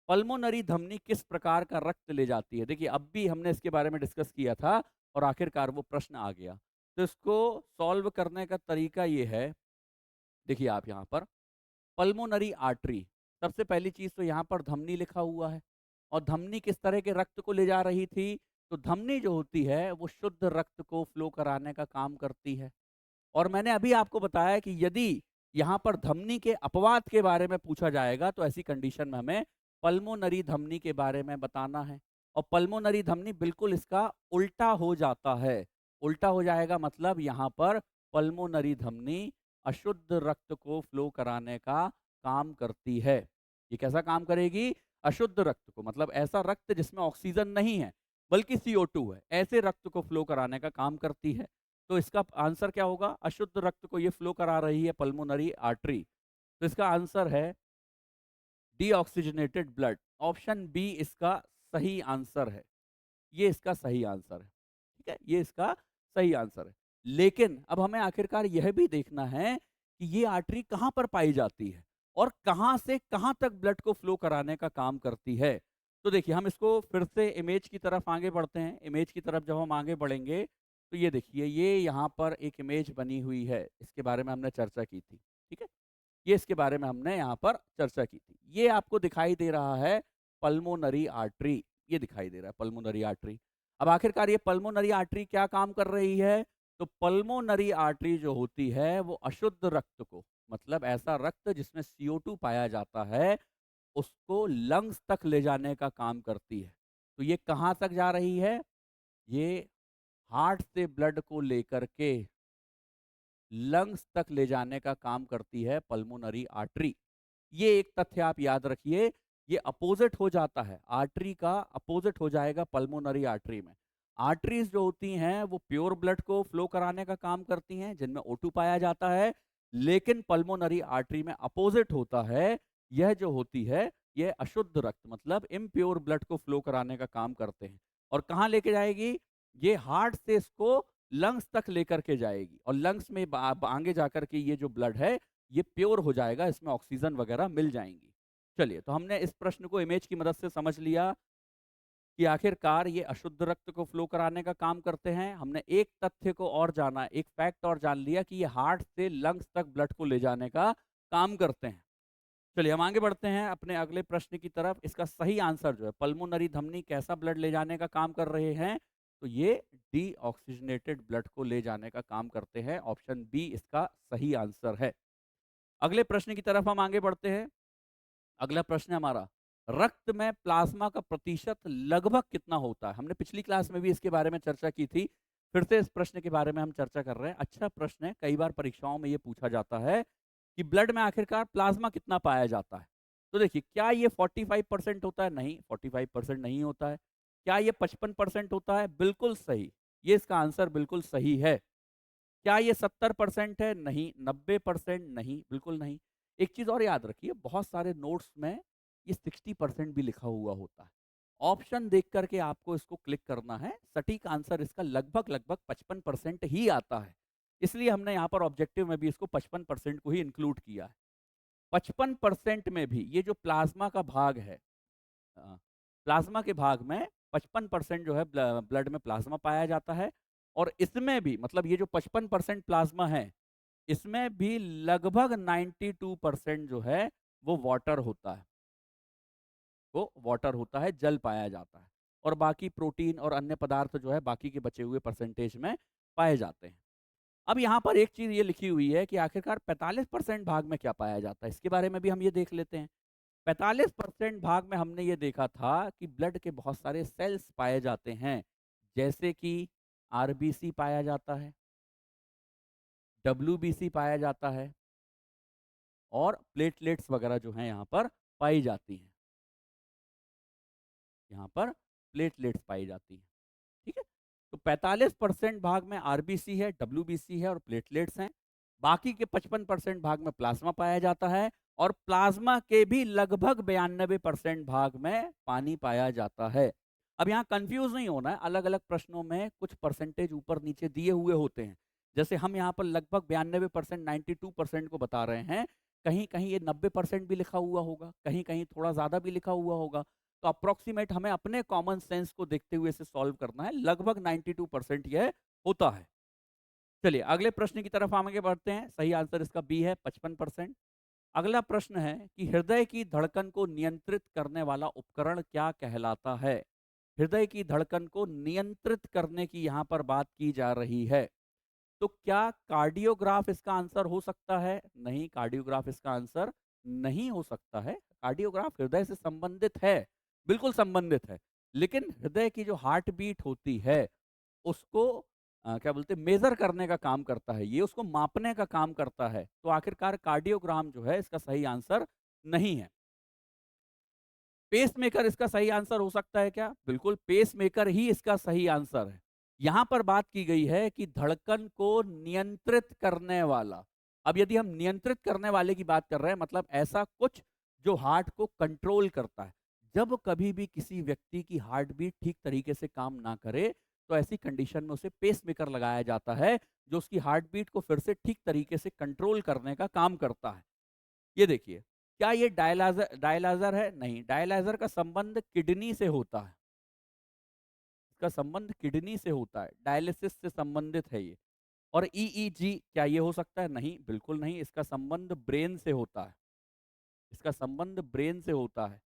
पल्मोनरी धमनी किस प्रकार का रक्त ले जाती है? देखिए, अब भी हमने इसके बारे में डिस्कस किया था और आखिरकार वो प्रश्न आ गया। तो इसको सॉल्व करने का तरीका ये है, देखिए आप यहाँ पर पल्मोनरी आर्टरी, सबसे पहली चीज़ तो यहाँ पर धमनी लिखा हुआ है और धमनी किस तरह के रक्त को ले जा रही थी? तो धमनी जो होती है वो शुद्ध रक्त को फ्लो कराने का काम करती है। और मैंने अभी आपको बताया कि यदि यहाँ पर धमनी के अपवाद के बारे में पूछा जाएगा तो ऐसी कंडीशन में हमें पल्मोनरी धमनी के बारे में बताना है। और पल्मोनरी धमनी बिल्कुल इसका उल्टा हो जाता है। उल्टा हो जाएगा मतलब यहाँ पर पल्मोनरी धमनी अशुद्ध रक्त को फ्लो कराने का काम करती है। ये कैसा काम करेगी? अशुद्ध रक्त को, मतलब ऐसा रक्त जिसमें ऑक्सीजन नहीं है बल्कि CO2 है, ऐसे रक्त को फ्लो कराने का काम करती है। तो इसका आंसर क्या होगा? अशुद्ध रक्त को ये फ्लो करा रही है पल्मोनरी आर्टरी। तो इसका आंसर है डीऑक्सीजनेटेड ब्लड। ऑप्शन बी इसका सही आंसर है। ये इसका सही आंसर है। ठीक है? ये इसका सही आंसर है। लेकिन अब हमें आखिरकार यह भी देखना है कि ये आर्टरी कहाँ पर पाई जाती है और कहाँ से कहाँ तक ब्लड को फ्लो कराने का काम करती है। तो देखिए, हम इसको फिर से इमेज की तरफ आगे बढ़ते हैं। इमेज की तरफ जब हम आगे बढ़ेंगे तो ये देखिए, ये यहाँ पर एक इमेज बनी हुई है। इसके बारे में हमने चर्चा की थी। ठीक है? ये इसके बारे में हमने यहाँ पर चर्चा की थी। ये आपको दिखाई दे रहा है पल्मोनरी आर्टरी, ये दिखाई दे रहा है पल्मोनरी आर्टरी। अब आखिरकार ये पल्मोनरी आर्टरी क्या काम कर रही है? तो पल्मोनरी आर्टरी जो होती है वो अशुद्ध रक्त को, मतलब ऐसा रक्त जिसमें CO2 पाया जाता है, उसको लंग्स तक ले जाने का काम करती है। तो ये कहाँ तक जा रही है? ये हार्ट से ब्लड को लेकर के लंग्स तक ले जाने का काम करती है पल्मोनरी आर्टरी। ये एक तथ्य आप याद रखिए, ये अपोजिट हो जाता है, आर्टरी का अपोजिट हो जाएगा पल्मोनरी आर्टरी में। आर्टरीज जो होती हैं वो प्योर ब्लड को फ्लो कराने का काम करती हैं जिनमें O2 पाया जाता है, लेकिन पल्मोनरी आर्टरी में अपोजिट होता है, यह जो होती है ये अशुद्ध रक्त मतलब इम्प्योर ब्लड को फ्लो कराने का काम करते हैं। और कहाँ लेके जाएगी? ये हार्ट से इसको लंग्स तक लेकर के जाएगी और लंग्स में आगे जाकर के ये जो ब्लड है ये प्योर हो जाएगा, इसमें ऑक्सीजन वगैरह मिल जाएंगी। चलिए, तो हमने इस प्रश्न को इमेज की मदद से समझ लिया कि आखिरकार ये अशुद्ध रक्त को फ्लो कराने का काम करते हैं। हमने एक तथ्य को और जाना, एक फैक्ट और जान लिया कि ये हार्ट से लंग्स तक ब्लड को ले जाने का काम करते हैं। चलिए, हम आगे बढ़ते हैं अपने अगले प्रश्न की तरफ। इसका सही आंसर जो है, पल्मोनरी धमनी कैसा ब्लड ले जाने का काम कर रहे हैं? तो ये डीऑक्सीजनेटेड ब्लड को ले जाने का काम करते हैं। ऑप्शन बी इसका सही आंसर है। अगले प्रश्न की तरफ हम आगे बढ़ते हैं। अगला प्रश्न है हमारा, रक्त में प्लाज्मा का प्रतिशत लगभग कितना होता है? हमने पिछली क्लास में भी इसके बारे में चर्चा की थी, फिर से इस प्रश्न के बारे में हम चर्चा कर रहे हैं। अच्छा प्रश्न है, कई बार परीक्षाओं में ये पूछा जाता है कि ब्लड में आखिरकार प्लाज्मा कितना पाया जाता है? तो देखिए, क्या ये 45% होता है? नहीं, 45% नहीं होता है। क्या ये 55% होता है? बिल्कुल सही, ये इसका आंसर बिल्कुल सही है। क्या ये 70% है? नहीं। 90% नहीं, बिल्कुल नहीं। एक चीज़ और याद रखिए, बहुत सारे नोट्स में ये 60% भी लिखा हुआ होता है। ऑप्शन देख करके आपको इसको क्लिक करना है। सटीक आंसर इसका लगभग लगभग 55% ही आता है, इसलिए हमने यहाँ पर ऑब्जेक्टिव में भी इसको 55% को ही इंक्लूड किया है। 55% में भी ये जो प्लाज्मा का भाग है, प्लाज्मा के भाग में 55% जो है ब्लड में प्लाज्मा पाया जाता है, और इसमें भी मतलब ये जो 55% प्लाज्मा है, इसमें भी लगभग 92% जो है वो वाटर होता है, वो वाटर होता है, जल पाया जाता है, और बाकी प्रोटीन और अन्य पदार्थ जो है बाकी के बचे हुए परसेंटेज में पाए जाते हैं। अब यहाँ पर एक चीज ये लिखी हुई है कि आखिरकार 45% भाग में क्या पाया जाता है, इसके बारे में भी हम ये देख लेते हैं। 45% भाग में हमने ये देखा था कि ब्लड के बहुत सारे सेल्स पाए जाते हैं, जैसे कि आरबीसी पाया जाता है, डब्ल्यूबीसी पाया जाता है, और प्लेटलेट्स वगैरह जो हैं यहाँ पर पाई जाती हैं। यहाँ पर प्लेटलेट्स पाई जाती हैं। ठीक है, तो 45% भाग में आरबीसी है, डब्ल्यूबीसी है और प्लेटलेट्स हैं। बाकी के 55% भाग में प्लाज्मा पाया जाता है, और प्लाज्मा के भी लगभग 92% भाग में पानी पाया जाता है। अब यहाँ कंफ्यूज नहीं होना है, अलग अलग प्रश्नों में कुछ परसेंटेज ऊपर नीचे दिए हुए होते हैं। जैसे हम यहाँ पर लगभग 92% 92% को बता रहे हैं, कहीं कहीं ये 90% भी लिखा हुआ होगा, कहीं कहीं थोड़ा ज्यादा भी लिखा हुआ होगा। तो अप्रोक्सीमेट हमें अपने कॉमन सेंस को देखते हुए इसे सॉल्व करना है, लगभग 92% यह होता है। चलिए अगले प्रश्न की तरफ आगे बढ़ते हैं। सही आंसर इसका बी है, 55%। अगला प्रश्न है कि हृदय की धड़कन को नियंत्रित करने वाला उपकरण क्या कहलाता है। हृदय की धड़कन को नियंत्रित करने की यहाँ पर बात की जा रही है, तो क्या कार्डियोग्राफ इसका आंसर हो सकता है? नहीं, कार्डियोग्राफ इसका आंसर नहीं हो सकता है। कार्डियोग्राफ हृदय से संबंधित है, बिल्कुल संबंधित है, लेकिन हृदय की जो हार्ट बीट होती है उसको क्या बोलते हैं, मेजर करने का काम करता है, ये उसको मापने का काम करता है। तो आखिरकार कार्डियोग्राम जो है इसका सही आंसर नहीं है। पेसमेकर इसका सही आंसर हो सकता है क्या? बिल्कुल, पेसमेकर ही इसका सही आंसर है। यहां पर बात की गई है कि धड़कन को नियंत्रित करने वाला। अब यदि हम नियंत्रित करने वाले की बात कर रहे हैं, मतलब ऐसा कुछ जो हार्ट को कंट्रोल करता है। जब कभी भी किसी व्यक्ति की हार्ट बीट ठीक तरीके से काम ना करे, तो ऐसी कंडीशन में उसे पेसमेकर लगाया जाता है, जो उसकी हार्ट बीट को फिर से ठीक तरीके से कंट्रोल करने का काम करता है। ये देखिए, क्या ये डायलाइजर डायलाइजर है? नहीं, डायलाइजर का संबंध किडनी से होता है। इसका संबंध किडनी से होता है, डायलिसिस से संबंधित है ये। और ईईजी क्या ये हो सकता है? नहीं, बिल्कुल नहीं, इसका संबंध ब्रेन से होता है। इसका संबंध ब्रेन से होता है।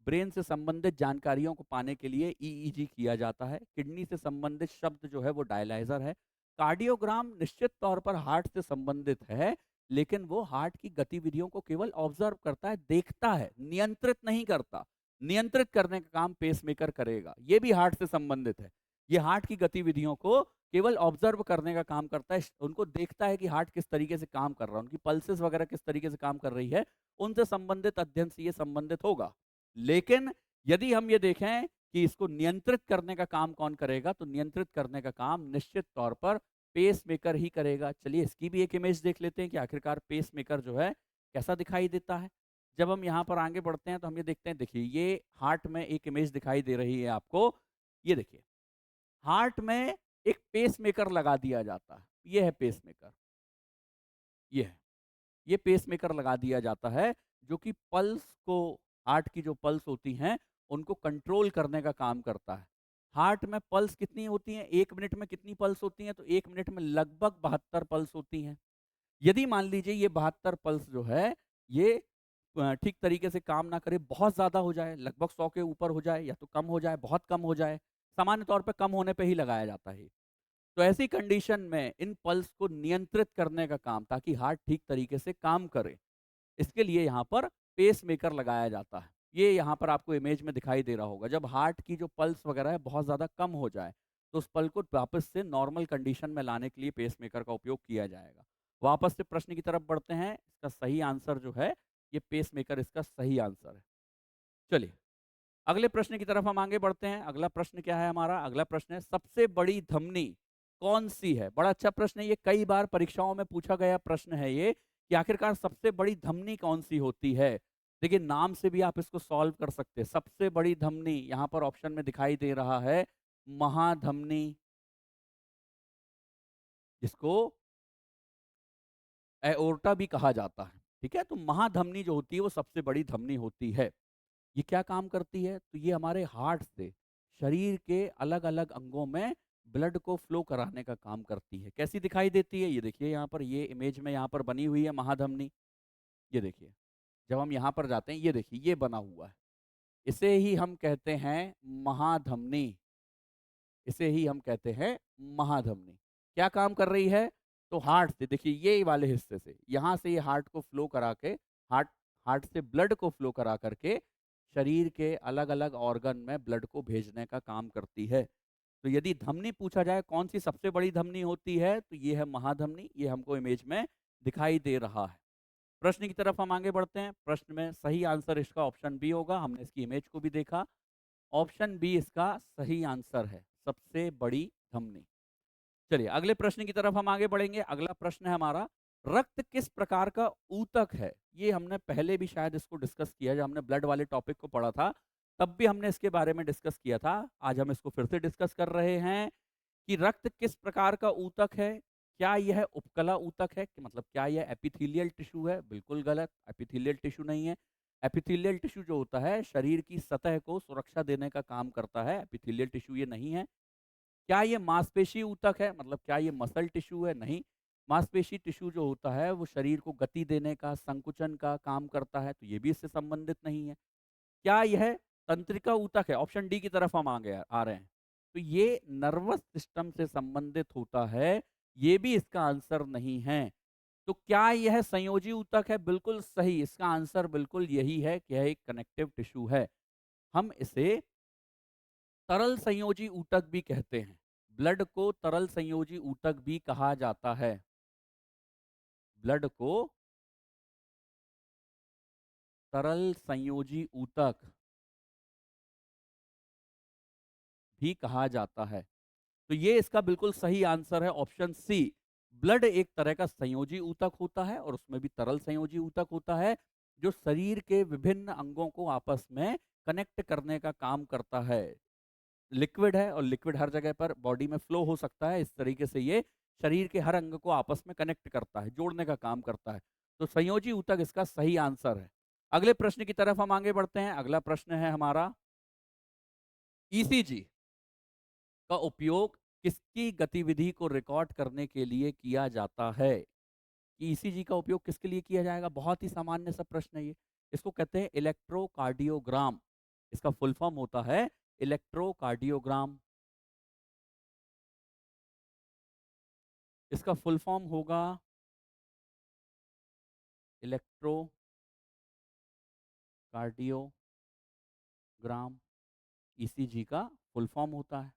ब्रेन से संबंधित जानकारियों को पाने के लिए ईईजी किया जाता है। किडनी से संबंधित शब्द जो है वो डायलाइजर है। कार्डियोग्राम निश्चित तौर पर हार्ट से संबंधित है, लेकिन वो हार्ट की गतिविधियों को केवल ऑब्जर्व करता है, देखता है, नियंत्रित नहीं करता। नियंत्रित करने का काम पेसमेकर करेगा, ये भी हार्ट से संबंधित है। ये हार्ट की गतिविधियों को केवल ऑब्जर्व करने का काम करता है, उनको देखता है कि हार्ट किस तरीके से काम कर रहा है, उनकी पल्सेस वगैरह किस तरीके से काम कर रही है, उनसे संबंधित अध्ययन से ये संबंधित होगा। लेकिन यदि हम ये देखें कि इसको नियंत्रित करने का काम कौन करेगा, तो नियंत्रित करने का काम निश्चित तौर पर पेसमेकर ही करेगा। चलिए इसकी भी एक इमेज देख लेते हैं कि आखिरकार पेसमेकर जो है कैसा दिखाई देता है। जब हम यहाँ पर आगे बढ़ते हैं तो हम ये देखते हैं, देखिए ये हार्ट में एक इमेज दिखाई दे रही है आपको। ये देखिए, हार्ट में एक पेसमेकर लगा दिया जाता है। ये है पेसमेकर, ये है, ये पेसमेकर लगा दिया जाता है, जो कि पल्स को, हार्ट की जो पल्स होती हैं उनको कंट्रोल करने का काम करता है। हार्ट में पल्स कितनी होती हैं? 1 मिनट में कितनी पल्स होती हैं? तो 1 मिनट में लगभग 72 पल्स होती हैं। यदि मान लीजिए ये 72 पल्स जो है ये ठीक तरीके से काम ना करे, बहुत ज्यादा हो जाए, लगभग 100 के ऊपर हो जाए, या तो कम हो जाए, बहुत कम हो जाए, सामान्य तौर पर कम होने पे ही लगाया जाता है। तो ऐसी कंडीशन में इन पल्स को नियंत्रित करने का काम, ताकि हार्ट ठीक तरीके से काम करे, इसके लिए यहाँ पर पेसमेकर लगाया जाता है। ये यहाँ पर आपको इमेज में दिखाई दे रहा होगा। जब हार्ट की जो पल्स वगैरह है बहुत ज़्यादा कम हो जाए, तो उस पल को वापस से नॉर्मल कंडीशन में लाने के लिए पेसमेकर का उपयोग किया जाएगा। वापस से प्रश्न की तरफ बढ़ते हैं। इसका सही आंसर जो है, ये पेसमेकर इसका सही आंसर है। चलिए अगले प्रश्न की तरफ हम आगे बढ़ते हैं। अगला प्रश्न क्या है हमारा? अगला प्रश्न है, सबसे बड़ी धमनी कौन सी है? बड़ा अच्छा प्रश्न है ये, कई बार परीक्षाओं में पूछा गया प्रश्न है ये, कि आखिरकार सबसे बड़ी धमनी कौन सी होती है। देखिए नाम से भी आप इसको सॉल्व कर सकते हैं। सबसे बड़ी धमनी यहाँ पर ऑप्शन में दिखाई दे रहा है महाधमनी, जिसको एओर्टा भी कहा जाता है। ठीक है? तो महाधमनी जो होती है वो सबसे बड़ी धमनी होती है। ये क्या काम करती है? तो ये हमारे हार्ट से शरीर के अलग-अलग अंगों में ब्लड को फ्लो कराने का काम करती है। कैसी दिखाई देती है? ये देखिए यहाँ पर, ये इमेज में यहाँ पर बनी हुई है महाधमनी। ये देखिए, जब हम यहाँ पर जाते हैं, ये देखिए ये बना हुआ है। इसे ही हम कहते हैं महाधमनी। इसे ही हम कहते हैं महाधमनी। क्या काम कर रही है? तो हार्ट से, देखिए ये वाले हिस्से से, यहाँ से ये हार्ट को फ्लो करा के, हार्ट हार्ट से ब्लड को फ्लो करा करके शरीर के अलग-अलग ऑर्गन में ब्लड को भेजने का काम करती है। तो यदि धमनी पूछा जाए कौन सी सबसे बड़ी धमनी होती है, तो ये है महाधमनी। ये हमको इमेज में दिखाई दे रहा है। प्रश्न की तरफ हम आगे बढ़ते हैं। प्रश्न में सही आंसर इसका ऑप्शन बी होगा। हमने इसकी इमेज को भी देखा। ऑप्शन बी इसका सही आंसर है, सबसे बड़ी धमनी। चलिए अगले प्रश्न की तरफ हम आगे बढ़ेंगे। अगला प्रश्न है हमारा, रक्त किस प्रकार का ऊतक है? ये हमने पहले भी शायद इसको डिस्कस किया, जब हमने ब्लड वाले टॉपिक को पढ़ा था, तब भी हमने इसके बारे में डिस्कस किया था। आज हम इसको फिर से डिस्कस कर रहे हैं कि रक्त किस प्रकार का ऊतक है। क्या यह उपकला ऊतक है, कि मतलब क्या यह एपिथेलियल टिश्यू है? बिल्कुल गलत, एपिथेलियल टिश्यू नहीं है। एपिथेलियल टिश्यू जो होता है शरीर की सतह को सुरक्षा देने का काम करता है, एपिथेलियल टिश्यू ये नहीं है। क्या ये मांसपेशी ऊतक है, मतलब क्या ये मसल टिश्यू है? नहीं। मांसपेशी टिश्यू जो होता है वो शरीर को गति देने का, संकुचन का काम करता है, तो ये भी इससे संबंधित नहीं है। क्या यह तंत्रिका ऊतक है? ऑप्शन डी की तरफ हम आगे आ रहे हैं। तो ये नर्वस सिस्टम से संबंधित होता है, ये भी इसका आंसर नहीं है। तो क्या यह संयोजी ऊतक है? बिल्कुल सही, इसका आंसर बिल्कुल यही है कि यह एक कनेक्टिव टिश्यू है। हम इसे तरल संयोजी ऊतक भी कहते हैं। ब्लड को तरल संयोजी ऊतक भी कहा जाता है। ब्लड को तरल संयोजी ऊतक भी कहा जाता है। तो ये इसका बिल्कुल सही आंसर है, ऑप्शन सी। ब्लड एक तरह का संयोजी ऊतक होता है और उसमें भी तरल संयोजी ऊतक होता है, जो शरीर के विभिन्न अंगों को आपस में कनेक्ट करने का काम करता है। लिक्विड है और लिक्विड हर जगह पर बॉडी में फ्लो हो सकता है, इस तरीके से ये शरीर के हर अंग को आपस में कनेक्ट करता है, जोड़ने का काम करता है। तो संयोजी ऊतक इसका सही आंसर है। अगले प्रश्न की तरफ हम आगे बढ़ते हैं। अगला प्रश्न है हमारा, ईसीजी का उपयोग किसकी गतिविधि को रिकॉर्ड करने के लिए किया जाता है? कि ईसीजी का उपयोग किसके लिए किया जाएगा? बहुत ही सामान्य सा प्रश्न है ये। इसको कहते हैं इलेक्ट्रोकार्डियोग्राम। इसका फुल फॉर्म होता है इलेक्ट्रोकार्डियोग्राम। इसका फुल फॉर्म होगा इलेक्ट्रोकार्डियोग्राम। ईसीजी का फुल फॉर्म होता है।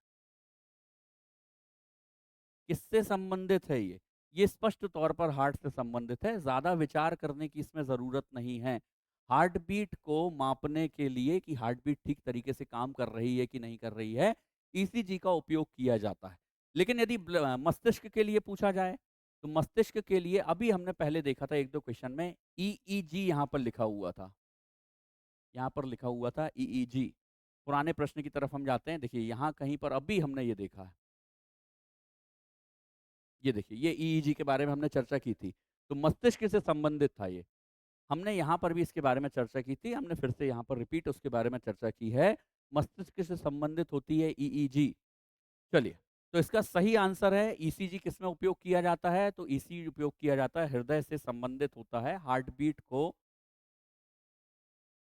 किससे संबंधित है ये? ये स्पष्ट तौर पर हार्ट से संबंधित है, ज़्यादा विचार करने की इसमें ज़रूरत नहीं है। हार्ट बीट को मापने के लिए कि हार्ट बीट ठीक तरीके से काम कर रही है कि नहीं कर रही है, ईसीजी का उपयोग किया जाता है। लेकिन यदि मस्तिष्क के लिए पूछा जाए, तो मस्तिष्क के लिए अभी हमने पहले देखा था 1-2 क्वेश्चन में ईईजी यहाँ पर लिखा हुआ था। यहाँ पर लिखा हुआ था ईईजी। पुराने प्रश्न की तरफ हम जाते हैं, देखिए यहाँ कहीं पर अभी हमने ये देखा है। ये देखिए, ये ईईजी के बारे में हमने चर्चा की थी, तो मस्तिष्क से संबंधित था ये। हमने यहाँ पर भी इसके बारे में चर्चा की थी, हमने फिर से यहाँ पर रिपीट उसके बारे में चर्चा की है। मस्तिष्क से संबंधित होती है ईईजी। चलिए, तो इसका सही आंसर है ईसीजी। किसमें उपयोग किया जाता है? तो ईसीजी उपयोग किया जाता है, हृदय से संबंधित होता है। हार्ट बीट को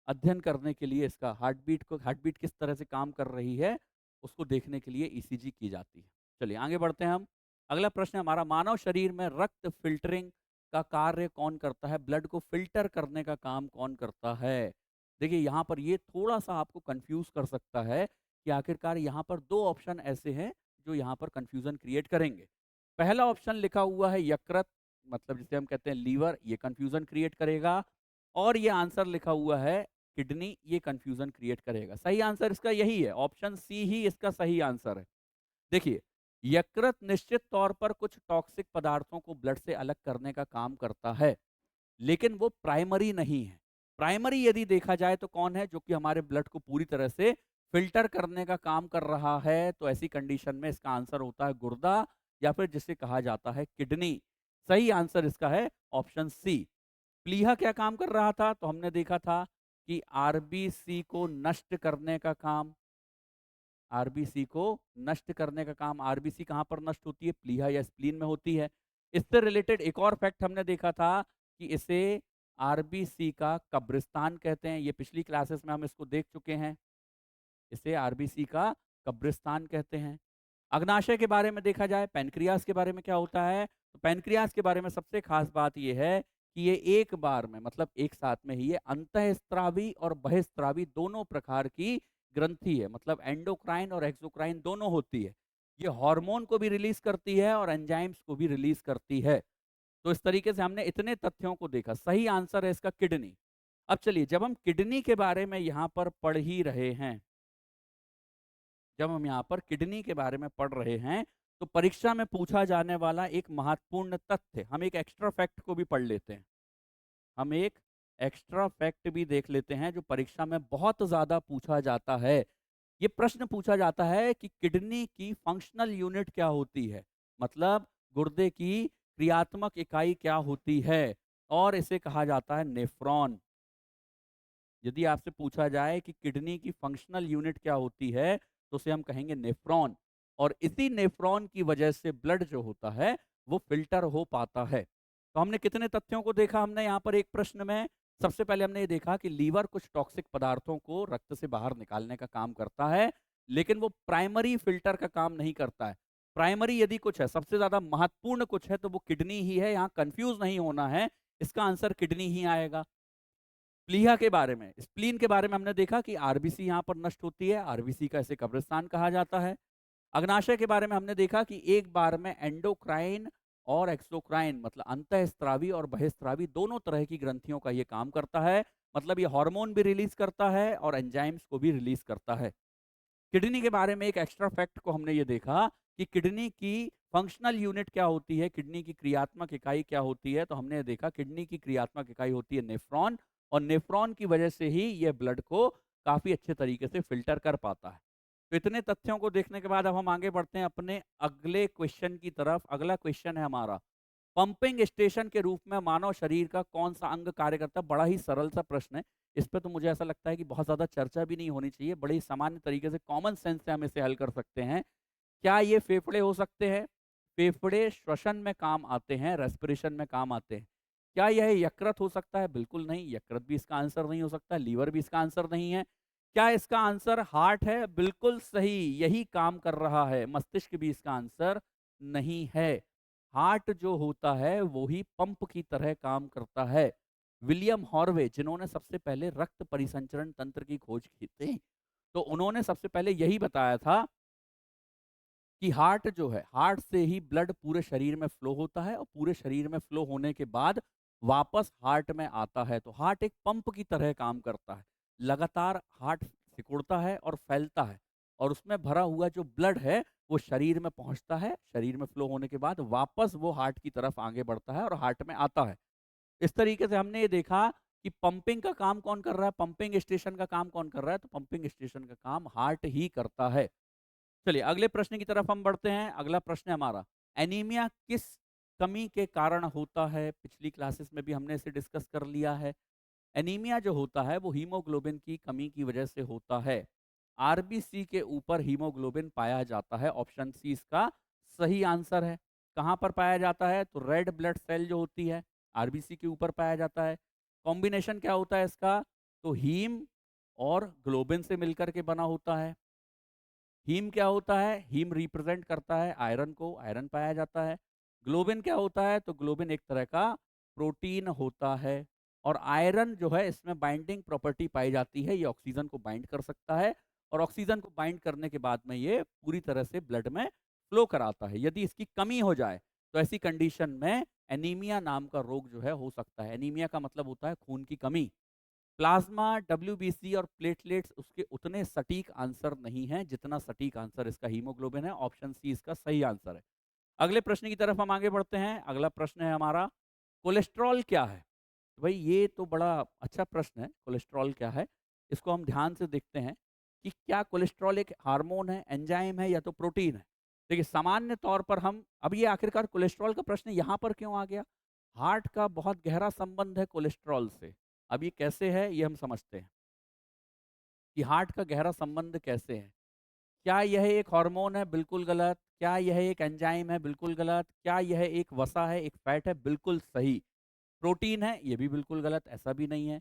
अध्ययन करने के लिए, इसका हार्ट बीट किस तरह से काम कर रही है, उसको देखने के लिए ईसीजी की जाती है। चलिए आगे बढ़ते हैं हम। अगला प्रश्न है हमारा, मानव शरीर में रक्त फ़िल्टरिंग का कार्य कौन करता है? ब्लड को फ़िल्टर करने का काम कौन करता है? देखिए यहाँ पर ये थोड़ा-सा आपको कन्फ्यूज़ कर सकता है कि आखिरकार यहाँ पर 2 ऑप्शन ऐसे हैं जो यहाँ पर कन्फ्यूज़न क्रिएट करेंगे। पहला ऑप्शन लिखा हुआ है यकृत, मतलब जिसे हम कहते हैं लीवर, ये कन्फ्यूज़न क्रिएट करेगा। और ये आंसर लिखा हुआ है किडनी, ये कन्फ्यूज़न क्रिएट करेगा। सही आंसर इसका यही है, ऑप्शन सी ही इसका सही आंसर है। देखिए, यकृत निश्चित तौर पर कुछ टॉक्सिक पदार्थों को ब्लड से अलग करने का काम करता है, लेकिन वो प्राइमरी नहीं है। प्राइमरी यदि देखा जाए तो कौन है, जो कि हमारे ब्लड को पूरी तरह से फिल्टर करने का काम कर रहा है, तो ऐसी कंडीशन में इसका आंसर होता है गुर्दा, या फिर जिसे कहा जाता है किडनी। सही आंसर इसका है ऑप्शन सी। प्लीहा क्या काम कर रहा था, तो हमने देखा था कि आरबीसी को नष्ट करने का काम, आरबीसी को नष्ट करने का काम, आरबीसी कहाँ पर नष्ट होती है, प्लीहा या स्प्लीन में होती है। इससे रिलेटेड एक और फैक्ट हमने देखा था कि इसे आरबीसी का कब्रिस्तान कहते हैं। ये पिछली क्लासेस में हम इसको देख चुके हैं, इसे आरबीसी का कब्रिस्तान कहते हैं। अग्नाशय के बारे में देखा जाए, पैनक्रियास के बारे में क्या होता है, तो पैनक्रियास के बारे में सबसे खास बात यह है कि ये एक बार में, मतलब एक साथ में ही, ये अंतःस्त्रावी और बहिस्त्रावी दोनों प्रकार की ग्रंथि है, मतलब एंडोक्राइन और एक्सोक्राइन दोनों होती है। ये हार्मोन को भी रिलीज करती है और एंजाइम्स को भी रिलीज करती है। तो इस तरीके से हमने इतने तथ्यों को देखा। सही आंसर है इसका किडनी। अब चलिए, जब हम किडनी के बारे में यहाँ पर पढ़ ही रहे हैं, जब हम यहाँ पर किडनी के बारे में पढ़ रहे हैं, तो परीक्षा में पूछा जाने वाला एक महत्वपूर्ण तथ्य, हम एक एक्स्ट्रा फैक्ट को भी पढ़ लेते हैं। हम एक एक्स्ट्रा फैक्ट भी देख लेते हैं जो परीक्षा में बहुत ज्यादा पूछा जाता है। ये प्रश्न पूछा जाता है कि किडनी की फंक्शनल यूनिट क्या होती है, मतलब गुर्दे की क्रियात्मक इकाई क्या होती है, और इसे कहा जाता है नेफ्रॉन। यदि आपसे पूछा जाए कि किडनी की फंक्शनल यूनिट क्या होती है, तो उसे हम कहेंगे नेफ्रॉन। और इसी नेफ्रॉन की वजह से ब्लड जो होता है वो फिल्टर हो पाता है। तो हमने कितने तथ्यों को देखा, हमने यहाँ पर एक प्रश्न में सबसे पहले हमने ये देखा कि लीवर कुछ टॉक्सिक पदार्थों को रक्त से बाहर निकालने का काम करता है, लेकिन वो प्राइमरी फिल्टर का काम नहीं करता है। प्राइमरी यदि कुछ है, सबसे ज्यादा महत्वपूर्ण कुछ है, तो वो किडनी ही है। यहाँ कंफ्यूज नहीं होना है, इसका आंसर किडनी ही आएगा। प्लीहा के बारे में, स्प्लीन के बारे में हमने देखा कि आरबीसी यहाँ पर नष्ट होती है, आरबीसी का इसे कब्रिस्तान कहा जाता है। अग्नाशय के बारे में हमने देखा कि एक बार में एंडोक्राइन और एक्सोक्राइन, मतलब अंतःस्त्रावी और बहिस्त्रावी दोनों तरह की ग्रंथियों का ये काम करता है, मतलब ये हार्मोन भी रिलीज करता है और एंजाइम्स को भी रिलीज करता है। किडनी के बारे में एक एक्स्ट्रा फैक्ट को हमने ये देखा कि किडनी की फंक्शनल यूनिट क्या होती है, किडनी की क्रियात्मक इकाई क्या होती है, तो हमने ये देखा किडनी की क्रियात्मक इकाई होती है नेफ्रॉन, और नेफ्रॉन की वजह से ही ये ब्लड को काफी अच्छे तरीके से फिल्टर कर पाता है। तो इतने तथ्यों को देखने के बाद अब हम आगे बढ़ते हैं अपने अगले क्वेश्चन की तरफ। अगला क्वेश्चन है हमारा, पंपिंग स्टेशन के रूप में मानव शरीर का कौन सा अंग कार्य करता है। बड़ा ही सरल सा प्रश्न है, इस पे तो मुझे ऐसा लगता है कि बहुत ज्यादा चर्चा भी नहीं होनी चाहिए, बड़े ही सामान्य तरीके से कॉमन सेंस से हम इसे हल कर सकते हैं। क्या ये फेफड़े हो सकते हैं? फेफड़े श्वसन में काम आते हैं, रेस्पिरेशन में काम आते हैं। क्या यह यकृत हो सकता है? बिल्कुल नहीं, यकृत भी इसका आंसर नहीं हो सकता, लीवर भी इसका आंसर नहीं है। क्या इसका आंसर हार्ट है? बिल्कुल सही, यही काम कर रहा है। मस्तिष्क भी इसका आंसर नहीं है। हार्ट जो होता है वो ही पंप की तरह काम करता है। विलियम हॉर्वे, जिन्होंने सबसे पहले रक्त परिसंचरण तंत्र की खोज की थी, तो उन्होंने सबसे पहले यही बताया था कि हार्ट जो है, हार्ट से ही ब्लड पूरे शरीर में फ्लो होता है, और पूरे शरीर में फ्लो होने के बाद वापस हार्ट में आता है। तो हार्ट एक पंप की तरह काम करता है। लगातार हार्ट सिकुड़ता है और फैलता है, और उसमें भरा हुआ जो ब्लड है वो शरीर में पहुंचता है, शरीर में फ्लो होने के बाद वापस वो हार्ट की तरफ आगे बढ़ता है और हार्ट में आता है। इस तरीके से हमने ये देखा कि पंपिंग का काम कौन कर रहा है, पंपिंग स्टेशन का काम कौन कर रहा है, तो पंपिंग स्टेशन का काम हार्ट ही करता है। चलिए अगले प्रश्न की तरफ हम बढ़ते हैं। अगला प्रश्न है हमारा, एनीमिया किस कमी के कारण होता है? पिछली क्लासेस में भी हमने इसे डिस्कस कर लिया है। एनीमिया जो होता है वो हीमोग्लोबिन की कमी की वजह से होता है। आरबीसी के ऊपर हीमोग्लोबिन पाया जाता है, ऑप्शन सी इसका सही आंसर है। कहाँ पर पाया जाता है? तो रेड ब्लड सेल जो होती है आरबीसी के ऊपर पाया जाता है। कॉम्बिनेशन क्या होता है इसका? तो हीम और ग्लोबिन से मिलकर के बना होता है। हीम क्या होता है? हीम रिप्रेजेंट करता है आयरन को, आयरन पाया जाता है। ग्लोबिन क्या होता है? तो ग्लोबिन एक तरह का प्रोटीन होता है। और आयरन जो है इसमें बाइंडिंग प्रॉपर्टी पाई जाती है, ये ऑक्सीजन को बाइंड कर सकता है, और ऑक्सीजन को बाइंड करने के बाद में ये पूरी तरह से ब्लड में फ्लो कराता है। यदि इसकी कमी हो जाए तो ऐसी कंडीशन में एनीमिया नाम का रोग जो है हो सकता है। एनीमिया का मतलब होता है खून की कमी। प्लाज्मा, डब्ल्यूबीसी और प्लेटलेट्स उसके उतने सटीक आंसर नहीं हैं जितना सटीक आंसर इसका हीमोग्लोबिन है। ऑप्शन सी इसका सही आंसर है। अगले प्रश्न की तरफ हम आगे बढ़ते हैं। अगला प्रश्न है हमारा, कोलेस्ट्रॉल क्या है? तो भाई ये तो बड़ा अच्छा प्रश्न है, कोलेस्ट्रॉल क्या है? इसको हम ध्यान से देखते हैं कि क्या कोलेस्ट्रॉल एक हार्मोन है, एंजाइम है या तो प्रोटीन है? देखिए सामान्य तौर पर हम अब ये आखिरकार कोलेस्ट्रॉल का प्रश्न यहाँ पर क्यों आ गया? हार्ट का बहुत गहरा संबंध है कोलेस्ट्रॉल से। अब ये कैसे है ये हम समझते हैं कि हार्ट का गहरा संबंध कैसे है। क्या यह एक हार्मोन है? बिल्कुल गलत। क्या यह एक एंजाइम है? बिल्कुल गलत। क्या यह एक वसा है, एक फैट है? बिल्कुल सही। प्रोटीन है? ये भी बिल्कुल गलत, ऐसा भी नहीं है।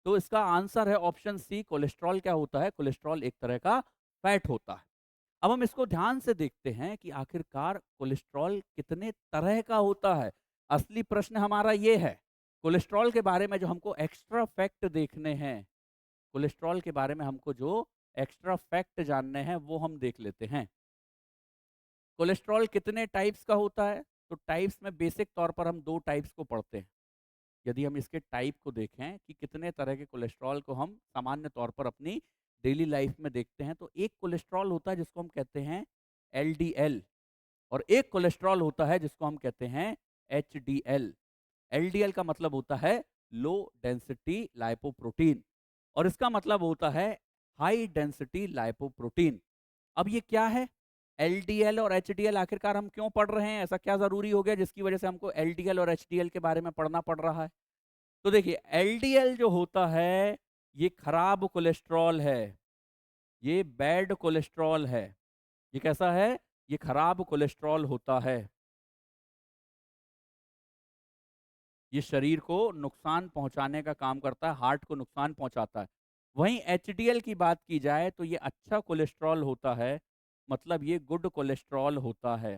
तो इसका आंसर है ऑप्शन सी, कोलेस्ट्रॉल क्या होता है? कोलेस्ट्रॉल एक तरह का फैट होता है। अब हम इसको ध्यान से देखते हैं कि आखिरकार कोलेस्ट्रॉल कितने तरह का होता है। असली प्रश्न हमारा ये है, कोलेस्ट्रॉल के बारे में जो हमको एक्स्ट्रा फैक्ट देखने हैं, कोलेस्ट्रॉल के बारे में हमको जो एक्स्ट्रा फैक्ट जानने हैं वो हम देख लेते हैं। कोलेस्ट्रॉल कितने टाइप्स का होता है? तो टाइप्स में बेसिक तौर पर हम दो टाइप्स को पढ़ते हैं। यदि हम इसके टाइप को देखें कि कितने तरह के कोलेस्ट्रॉल को हम सामान्य तौर पर अपनी डेली लाइफ में देखते हैं, तो एक कोलेस्ट्रॉल होता है जिसको हम कहते हैं एलडीएल, और एक कोलेस्ट्रॉल होता है जिसको हम कहते हैं एचडीएल। एलडीएल का मतलब होता है लो डेंसिटी लाइपोप्रोटीन, और इसका मतलब होता है हाई डेंसिटी लाइपोप्रोटीन। अब ये क्या है? एलडीएल और एचडीएल आखिरकार हम क्यों पढ़ रहे हैं? ऐसा क्या जरूरी हो गया जिसकी वजह से हमको एलडीएल और एचडीएल के बारे में पढ़ना पड़ रहा है? तो देखिए एलडीएल जो होता है ये खराब कोलेस्ट्रॉल है, ये बैड कोलेस्ट्रॉल है। ये कैसा है? ये खराब कोलेस्ट्रॉल होता है। ये शरीर को नुकसान पहुंचाने का काम करता है, हार्ट को नुकसान पहुंचाता है। वहीं एचडीएल की बात की जाए तो ये अच्छा कोलेस्ट्रॉल होता है, मतलब ये गुड कोलेस्ट्रॉल होता है।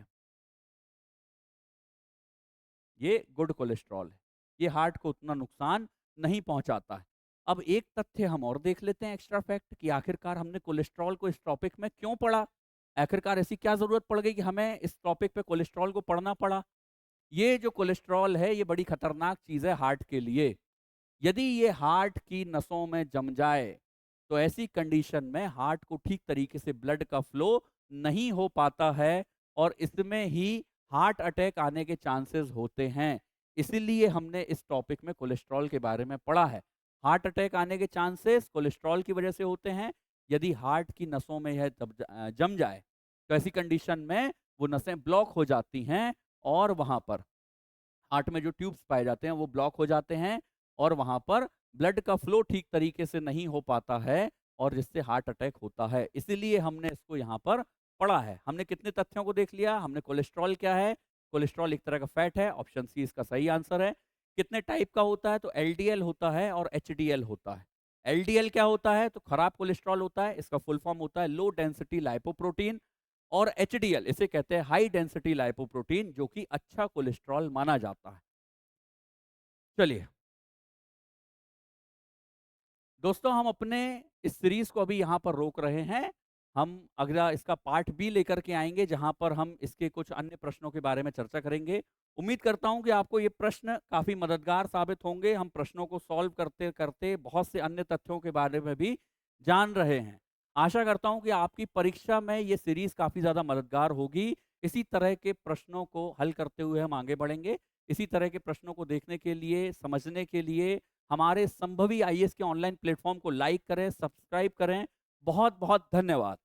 ये गुड कोलेस्ट्रॉल है, ये हार्ट को उतना नुकसान नहीं पहुंचाता है। अब एक तथ्य हम और देख लेते हैं, एक्स्ट्रा फैक्ट, कि आखिरकार हमने कोलेस्ट्रॉल को इस टॉपिक में क्यों पढ़ा। आखिरकार ऐसी क्या जरूरत पड़ गई कि हमें इस टॉपिक पे कोलेस्ट्रॉल को पढ़ना पड़ा। ये जो कोलेस्ट्रॉल है ये बड़ी खतरनाक चीज है हार्ट के लिए। यदि ये हार्ट की नसों में जम जाए तो ऐसी कंडीशन में हार्ट को ठीक तरीके से ब्लड का फ्लो नहीं हो पाता है, और इसमें ही हार्ट अटैक आने के चांसेस होते हैं। इसीलिए हमने इस टॉपिक में कोलेस्ट्रॉल के बारे में पढ़ा है। हार्ट अटैक आने के चांसेस कोलेस्ट्रॉल की वजह से होते हैं। यदि हार्ट की नसों में यह जम जाए तो ऐसी कंडीशन में वो नसें ब्लॉक हो जाती हैं, और वहां पर हार्ट में जो ट्यूब्स पाए जाते हैं वो ब्लॉक हो जाते हैं, और वहां पर ब्लड का फ्लो ठीक तरीके से नहीं हो पाता है, और जिससे हार्ट अटैक होता है। इसीलिए हमने इसको यहाँ पर पढ़ा है। हमने कितने तथ्यों को देख लिया? हमने कोलेस्ट्रॉल क्या है, कोलेस्ट्रॉल एक तरह का फैट है, ऑप्शन सी इसका सही आंसर है। कितने टाइप का होता है? तो एलडीएल होता है और एचडीएल होता है। एलडीएल क्या होता है? तो खराब कोलेस्ट्रॉल होता है, इसका फुल फॉर्म होता है लो डेंसिटी लाइपोप्रोटीन। और एचडीएल इसे कहते हैं हाई डेंसिटी लाइपोप्रोटीन, जो कि अच्छा कोलेस्ट्रॉल माना जाता है। चलिए दोस्तों, हम अपने इस सीरीज को अभी यहाँ पर रोक रहे हैं। हम अगला इसका पार्ट बी लेकर के आएंगे, जहाँ पर हम इसके कुछ अन्य प्रश्नों के बारे में चर्चा करेंगे। उम्मीद करता हूँ कि आपको ये प्रश्न काफ़ी मददगार साबित होंगे। हम प्रश्नों को सॉल्व करते करते बहुत से अन्य तथ्यों के बारे में भी जान रहे हैं। आशा करता हूँ कि आपकी परीक्षा में ये सीरीज काफ़ी ज़्यादा मददगार होगी। इसी तरह के प्रश्नों को हल करते हुए हम आगे बढ़ेंगे। इसी तरह के प्रश्नों को देखने के लिए, समझने के लिए हमारे संभवी आईएएस के ऑनलाइन प्लेटफॉर्म को लाइक करें, सब्सक्राइब करें। बहुत बहुत धन्यवाद।